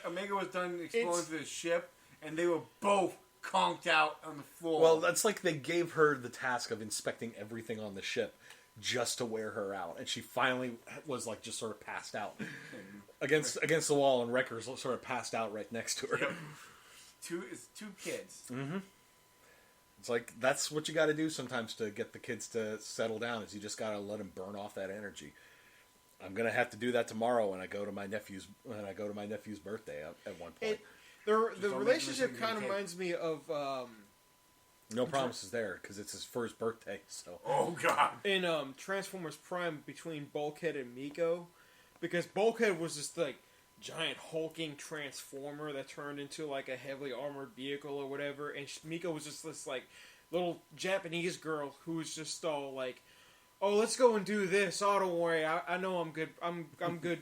Omega was done exploring through the ship, and they were both conked out on the floor. Well, that's like they gave her the task of inspecting everything on the ship just to wear her out, and she finally was like just sort of passed out against the wall, and Wrecker's sort of passed out right next to her. Yep. Two kids. Mm-hmm. It's like that's what you got to do sometimes to get the kids to settle down. Is you just got to let them burn off that energy. I'm gonna have to do that tomorrow when I go to my nephew's birthday at one point. The relationship kind of reminds me of... no promises there, because it's his first birthday, so... Oh, God! In Transformers Prime, between Bulkhead and Miko, because Bulkhead was this, like, giant hulking transformer that turned into, like, a heavily armored vehicle or whatever, and Miko was just this, like, little Japanese girl who was just all, like, oh, let's go and do this, oh, don't worry, I know I'm good, I'm good,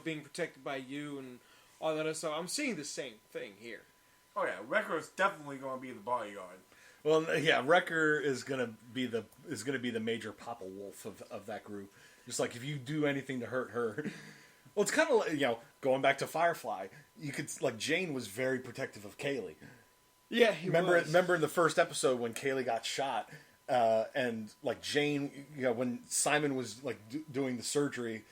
being protected by you, and... all that stuff. I'm seeing the same thing here. Oh yeah, Wrecker is definitely going to be the bodyguard. Well, yeah, Wrecker is going to be the major Papa Wolf of that group. Just like if you do anything to hurt her. Well, it's kind of like, going back to Firefly. You could like Jane was very protective of Kaylee. Yeah, remember in the first episode when Kaylee got shot, and like Jane, when Simon was like doing the surgery.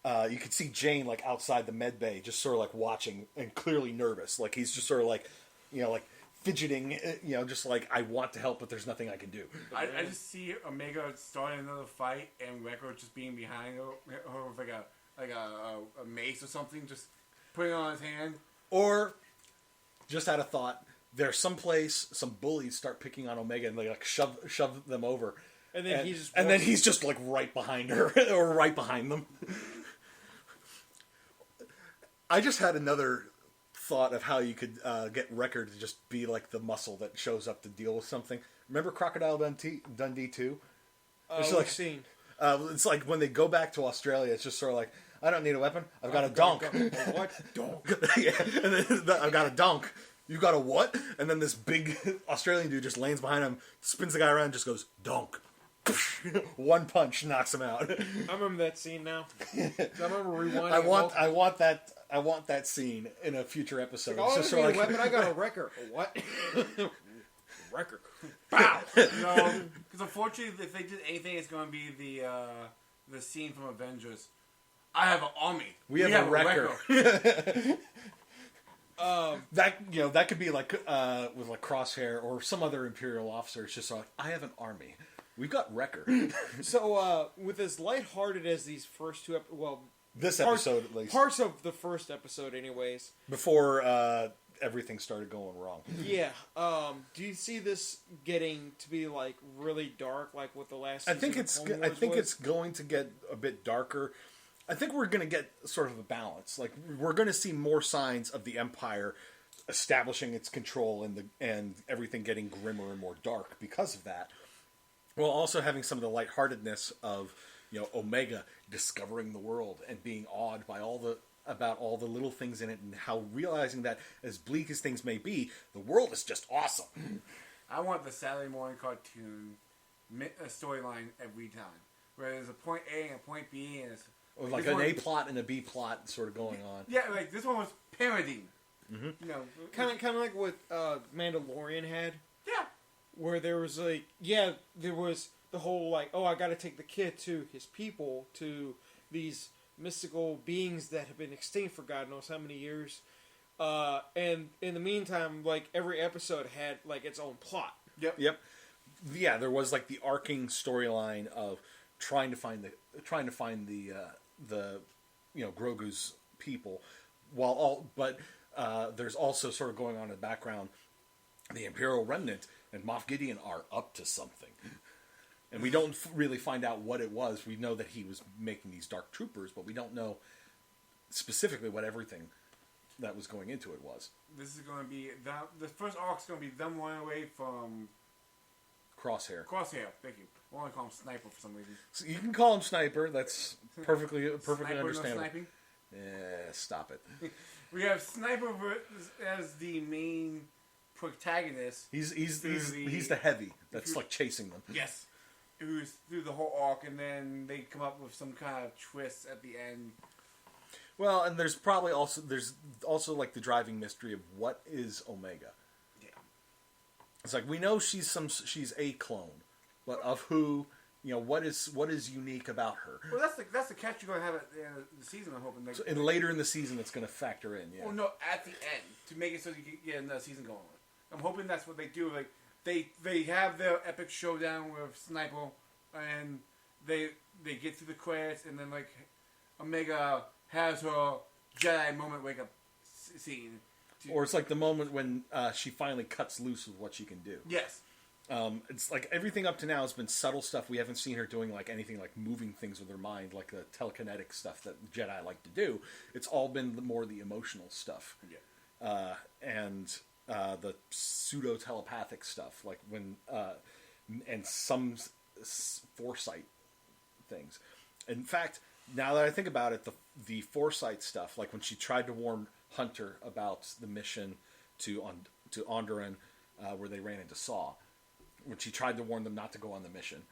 You could see Jane like outside the med bay, just sort of like watching and clearly nervous. Like he's just sort of like, like fidgeting. Just like I want to help, but there's nothing I can do. I just see Omega starting another fight and Wrecker just being behind her with like a mace or something, just putting it on his hand. Or just out of thought, there's someplace some bullies start picking on Omega and they like shove them over, and then he's just like right behind her or right behind them. I just had another thought of how you could get Wrecker to just be like the muscle that shows up to deal with something. Remember Crocodile Dundee 2? Scene. It's like when they go back to Australia, it's just sort of like, I don't need a weapon. I've got a donk. What? Donk. Yeah, and then I've got a donk. You got a what? And then this big Australian dude just lands behind him, spins the guy around, and just goes, donk. One punch knocks him out. I remember that scene now. I remember rewinding. I want that scene in a future episode. Like, it's just weapon. I got a Wrecker. What? Wrecker. Bow. Because unfortunately, if they did anything, it's going to be the scene from Avengers. I have an army. We have a Wrecker. That could be like with like Crosshair or some other Imperial officer. It's just like, I have an army. We've got Wrecker. So, with as lighthearted as these first two this episode at least. Parts of the first episode anyways. Before everything started going wrong. Yeah. Do you see this getting to be like really dark like with the last season? I think it's going to get a bit darker. I think we're going to get sort of a balance. Like we're going to see more signs of the Empire establishing its control and everything getting grimmer and more dark because of that. While also having some of the lightheartedness of, Omega discovering the world and being awed by all about all the little things in it and how realizing that as bleak as things may be, the world is just awesome. I want the Saturday morning cartoon storyline every time, where there's a point A and a point B, and it's Or like an A plot and a B plot sort of going on. Yeah, like this one was parodying. Mm-hmm. You know, kind of like what Mandalorian had. Yeah. Where there was there was the whole like, oh, I got to take the kid to his people, to these mystical beings that have been extinct for God knows how many years. And in the meantime, like every episode had like its own plot. Yep. Yeah, there was like the arcing storyline of trying to find the Grogu's people, but there's also sort of going on in the background. The Imperial Remnant and Moff Gideon are up to something, and we don't really find out what it was. We know that he was making these Dark Troopers, but we don't know specifically what everything that was going into it was. This is going to be the first arc's going to be them running away from Crosshair. Thank you. I want to call him Sniper for some reason. So you can call him Sniper. That's perfectly Sniper, understandable. No sniping? Yeah, stop it. We have Sniper as the main protagonist. He's the heavy that's like chasing them. Yes. Who's through the whole arc, and then they come up with some kind of twist at the end. Well, and there's also like the driving mystery of what is Omega. Yeah. It's like we know she's a clone, but of who? What is unique about her? Well, that's the catch you're gonna have at the end of the season. I'm hoping. So, and later in the season, it's gonna factor in. Yeah. Well, no, at the end to make it so you can get another season going. I'm hoping that's what they do. Like they have their epic showdown with Sniper, and they get through the credits, and then like Omega has her Jedi moment wake up scene. Or it's like the moment when she finally cuts loose with what she can do. Yes. It's like everything up to now has been subtle stuff. We haven't seen her doing like anything like moving things with her mind, like the telekinetic stuff that Jedi like to do. It's all been more the emotional stuff. Yeah. And the pseudo telepathic stuff, like when and some foresight things. In fact, now that I think about it, the foresight stuff, like when she tried to warn Hunter about the mission to Onderon, where they ran into Saw, when she tried to warn them not to go on the mission.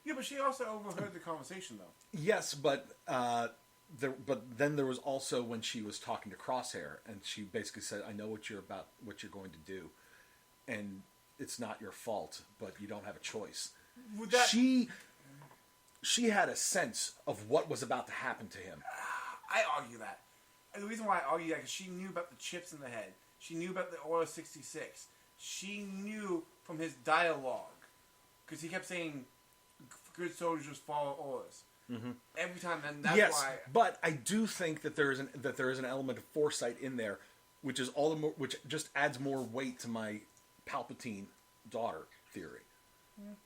Yeah, but she also overheard the conversation, though. Yes, but then there was also when she was talking to Crosshair, and she basically said, "I know what you're going to do, and it's not your fault, but you don't have a choice." She had a sense of what was about to happen to him. I argue that. And the reason why I argue that is she knew about the chips in the head. She knew about the Order 66. She knew from his dialogue, because he kept saying, "Good soldiers follow orders." Mm-hmm. Every time, and that's why. But I do think that there is an element of foresight in there, which is all the more, which just adds more weight to my Palpatine daughter theory,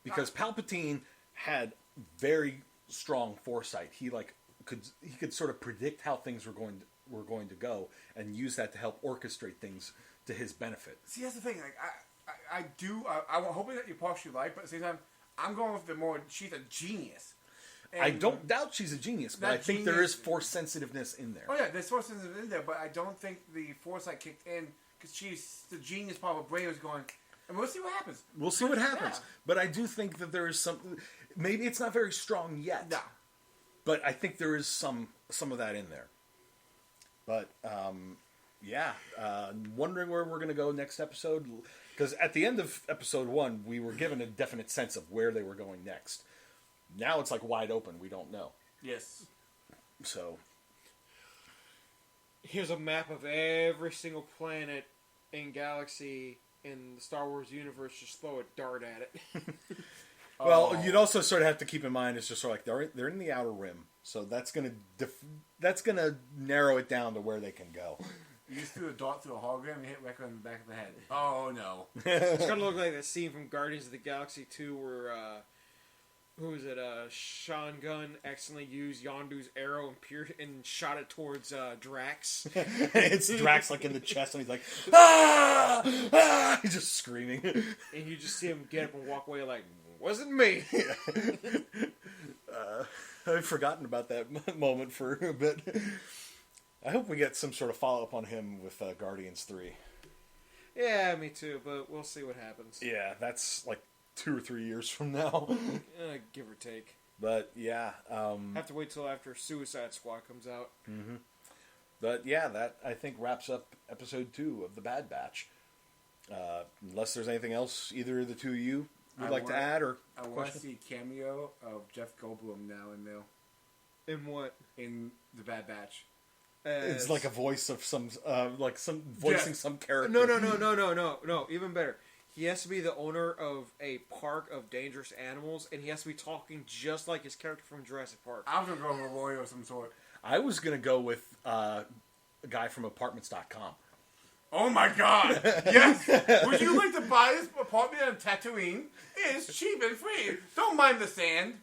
because Palpatine had very strong foresight. He could sort of predict how things were going to go and use that to help orchestrate things to his benefit. See, that's the thing. Like I'm hoping that you're partially right, but at the same time, I'm going with she's a genius. And I don't doubt she's a genius, but I think there is force sensitiveness in there. Oh yeah, there's force sensitiveness in there, but I don't think the foresight kicked in because she's the genius part of her brain was going. And we'll see what happens. We'll see what happens. Yeah. But I do think that there is some. Maybe it's not very strong yet. No. But I think there is some of that in there. But wondering where we're going to go next episode, because at the end of episode 1, we were given a definite sense of where they were going next. Now it's like wide open. We don't know. Yes. So here's a map of every single planet and galaxy in the Star Wars universe. Just throw a dart at it. Well, you'd also sort of have to keep in mind it's just sort of like they're in the outer rim, so that's gonna narrow it down to where they can go. You just threw a dart through a hologram and hit Wrecker in the back of the head. Oh no! It's gonna look like that scene from Guardians of the Galaxy 2 where Sean Gunn accidentally used Yondu's arrow and shot it towards Drax. It's Drax like in the chest, and he's like, "Ah! Ah!" He's just screaming, and you just see him get up and walk away like, "Wasn't me." I've forgotten about that moment for a bit. I hope we get some sort of follow-up on him with Guardians 3. Yeah, me too, but we'll see what happens. Yeah, that's like 2 or 3 years from now. Give or take. But, yeah. Have to wait till after Suicide Squad comes out. Mm-hmm. But, yeah, that, I think, wraps up episode 2 of The Bad Batch. Unless there's anything else either of the two of you would like to add or I want to see a cameo of Jeff Goldblum now and then. In what? In The Bad Batch. It's like a voice of some voicing some character. No. Even better. He has to be the owner of a park of dangerous animals, and he has to be talking just like his character from Jurassic Park. I was going to go with a lawyer of some sort. I was going to go with a guy from Apartments.com. Oh my god! Yes! Would you like to buy this apartment on Tatooine? It's cheap and free. Don't mind the sand.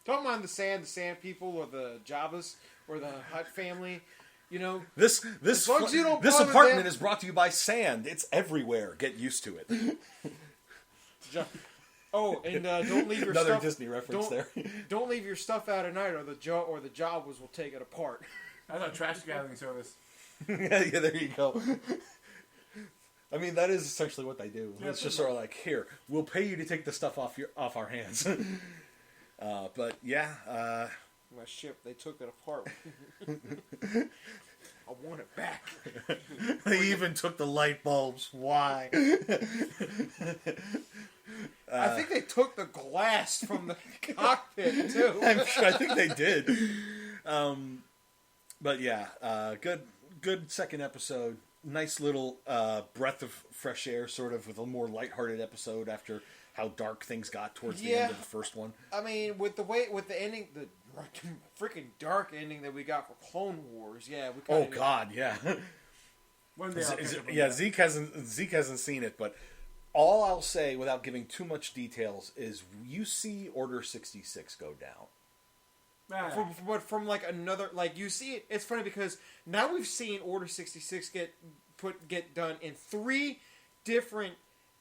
Don't mind the sand people, or the Jabbas, or the Hutt family. You know, this apartment is brought to you by sand. It's everywhere. Get used to it. Oh, and don't leave your Another stuff. Disney reference there. Don't leave your stuff out at night, or the Jabbas will take it apart. That's a trash gathering service. Yeah, there you go. I mean, that is essentially what they do. Yeah, it's just sort of like, here, we'll pay you to take the stuff off our hands. But yeah, my ship, they took it apart. I want it back. They even took the light bulbs. Why? I think they took the glass from the cockpit too. I think they did. But yeah, good second episode. Nice little breath of fresh air, sort of, with a more lighthearted episode after how dark things got towards the end of the first one. I mean, with the ending, the freaking dark ending that we got for Clone Wars, yeah. God, yeah. Yeah, Zeke hasn't seen it, but all I'll say, without giving too much details, is you see Order 66 go down. From like another, like, you see it. It's funny because now we've seen Order 66 get done in 3 different,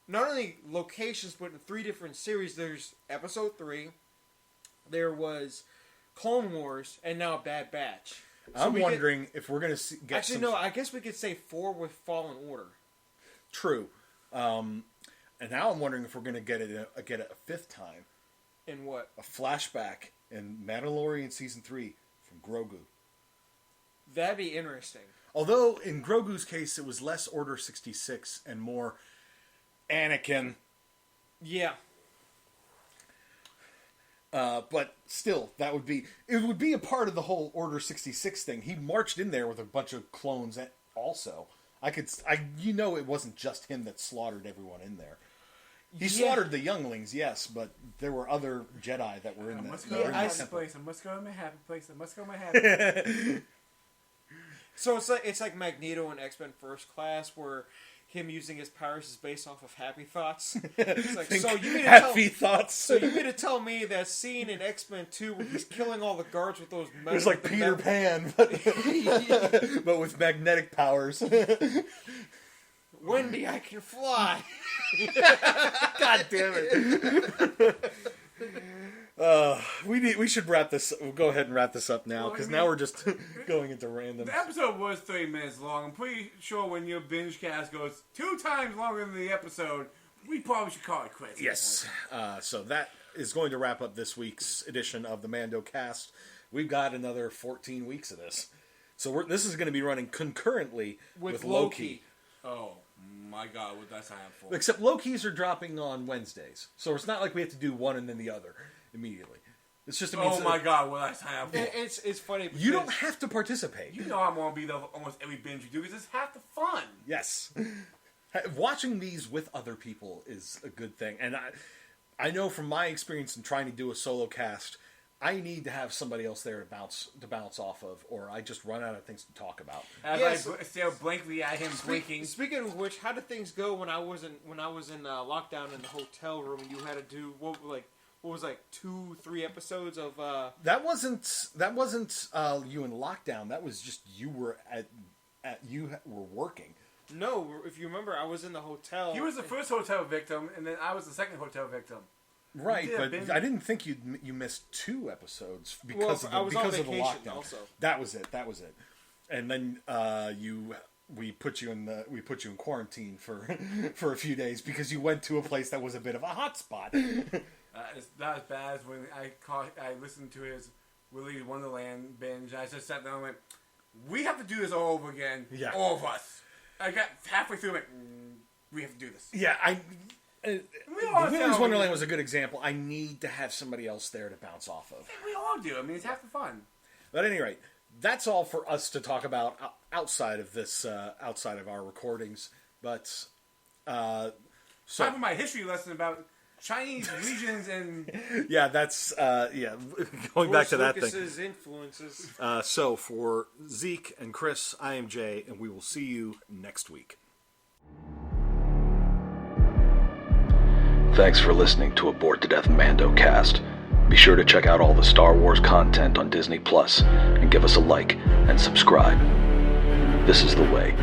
not only locations, but in 3 different series. There's Episode 3, there was Clone Wars, and now Bad Batch. So I'm wondering if we're going to get. Actually, no. I guess we could say 4 with Fallen Order. True, and now I'm wondering if we're going to get it a 5th time. In what? A flashback in Mandalorian Season 3 from Grogu. That'd be interesting. Although, in Grogu's case, it was less Order 66 and more Anakin. Yeah. But still, it would be a part of the whole Order 66 thing. He marched in there with a bunch of clones also. It wasn't just him that slaughtered everyone in there. He slaughtered the younglings, yes, but there were other Jedi that were in there. I must go to my happy place. I must go to my happy place. I must go to my happy place. So it's like Magneto in X-Men First Class, where him using his powers is based off of happy thoughts. It's like, thoughts. So you mean to tell me that scene in X-Men 2 where he's killing all the guards with those metal... It was like Peter Pan, but with magnetic powers. Wendy, I can fly. God damn it. We should wrap this. We'll go ahead and wrap this up now, because now we're just going into random. The episode was 30 minutes long. I'm pretty sure when your Bingecast goes 2 times longer than the episode, we probably should call it quits. Yes. So that is going to wrap up this week's edition of the Mandocast. We've got another 14 weeks of this. So this is going to be running concurrently with Loki. Oh, my God, what that's time for. Except Loki's are dropping on Wednesdays. So it's not like we have to do one and then the other immediately. It's just oh my God, what that's time for. It's funny. You don't have to participate. You know I'm going to be there almost every binge you do because it's half the fun. Yes. Watching these with other people is a good thing. And I know from my experience in trying to do a solo cast, I need to have somebody else there to bounce off of, or I just run out of things to talk about. As I stare blankly at him blinking. Speaking of which, how did things go when I was in lockdown in the hotel room and you had to do what was 2-3 episodes of That wasn't you in lockdown. That was just you were working. No, if you remember, I was in the hotel. He was the first hotel victim, and then I was the second hotel victim. Right, but I didn't think you missed 2 episodes because of the lockdown. Also. That was it. and then we put you in quarantine for a few days because you went to a place that was a bit of a hot spot. It's not as bad as when I listened to his Willy's Wonderland binge. I just sat down and went, we have to do this all over again. Yeah. All of us. I got halfway through, like, we have to do this. Yeah, Willy's Wonderland was a good example. I need to have somebody else there to bounce off of. We all do. I mean, it's half the fun. But at any rate, that's all for us to talk about outside of this, outside of our recordings. But Time for my history lesson about Chinese regions and yeah, that's going back to that thing. Lucas's influences. So for Zeke and Chris, I am Jay, and we will see you next week. Thanks for listening to Abort to Death Mandocast. Be sure to check out all the Star Wars content on Disney Plus and give us a like and subscribe. This is the way.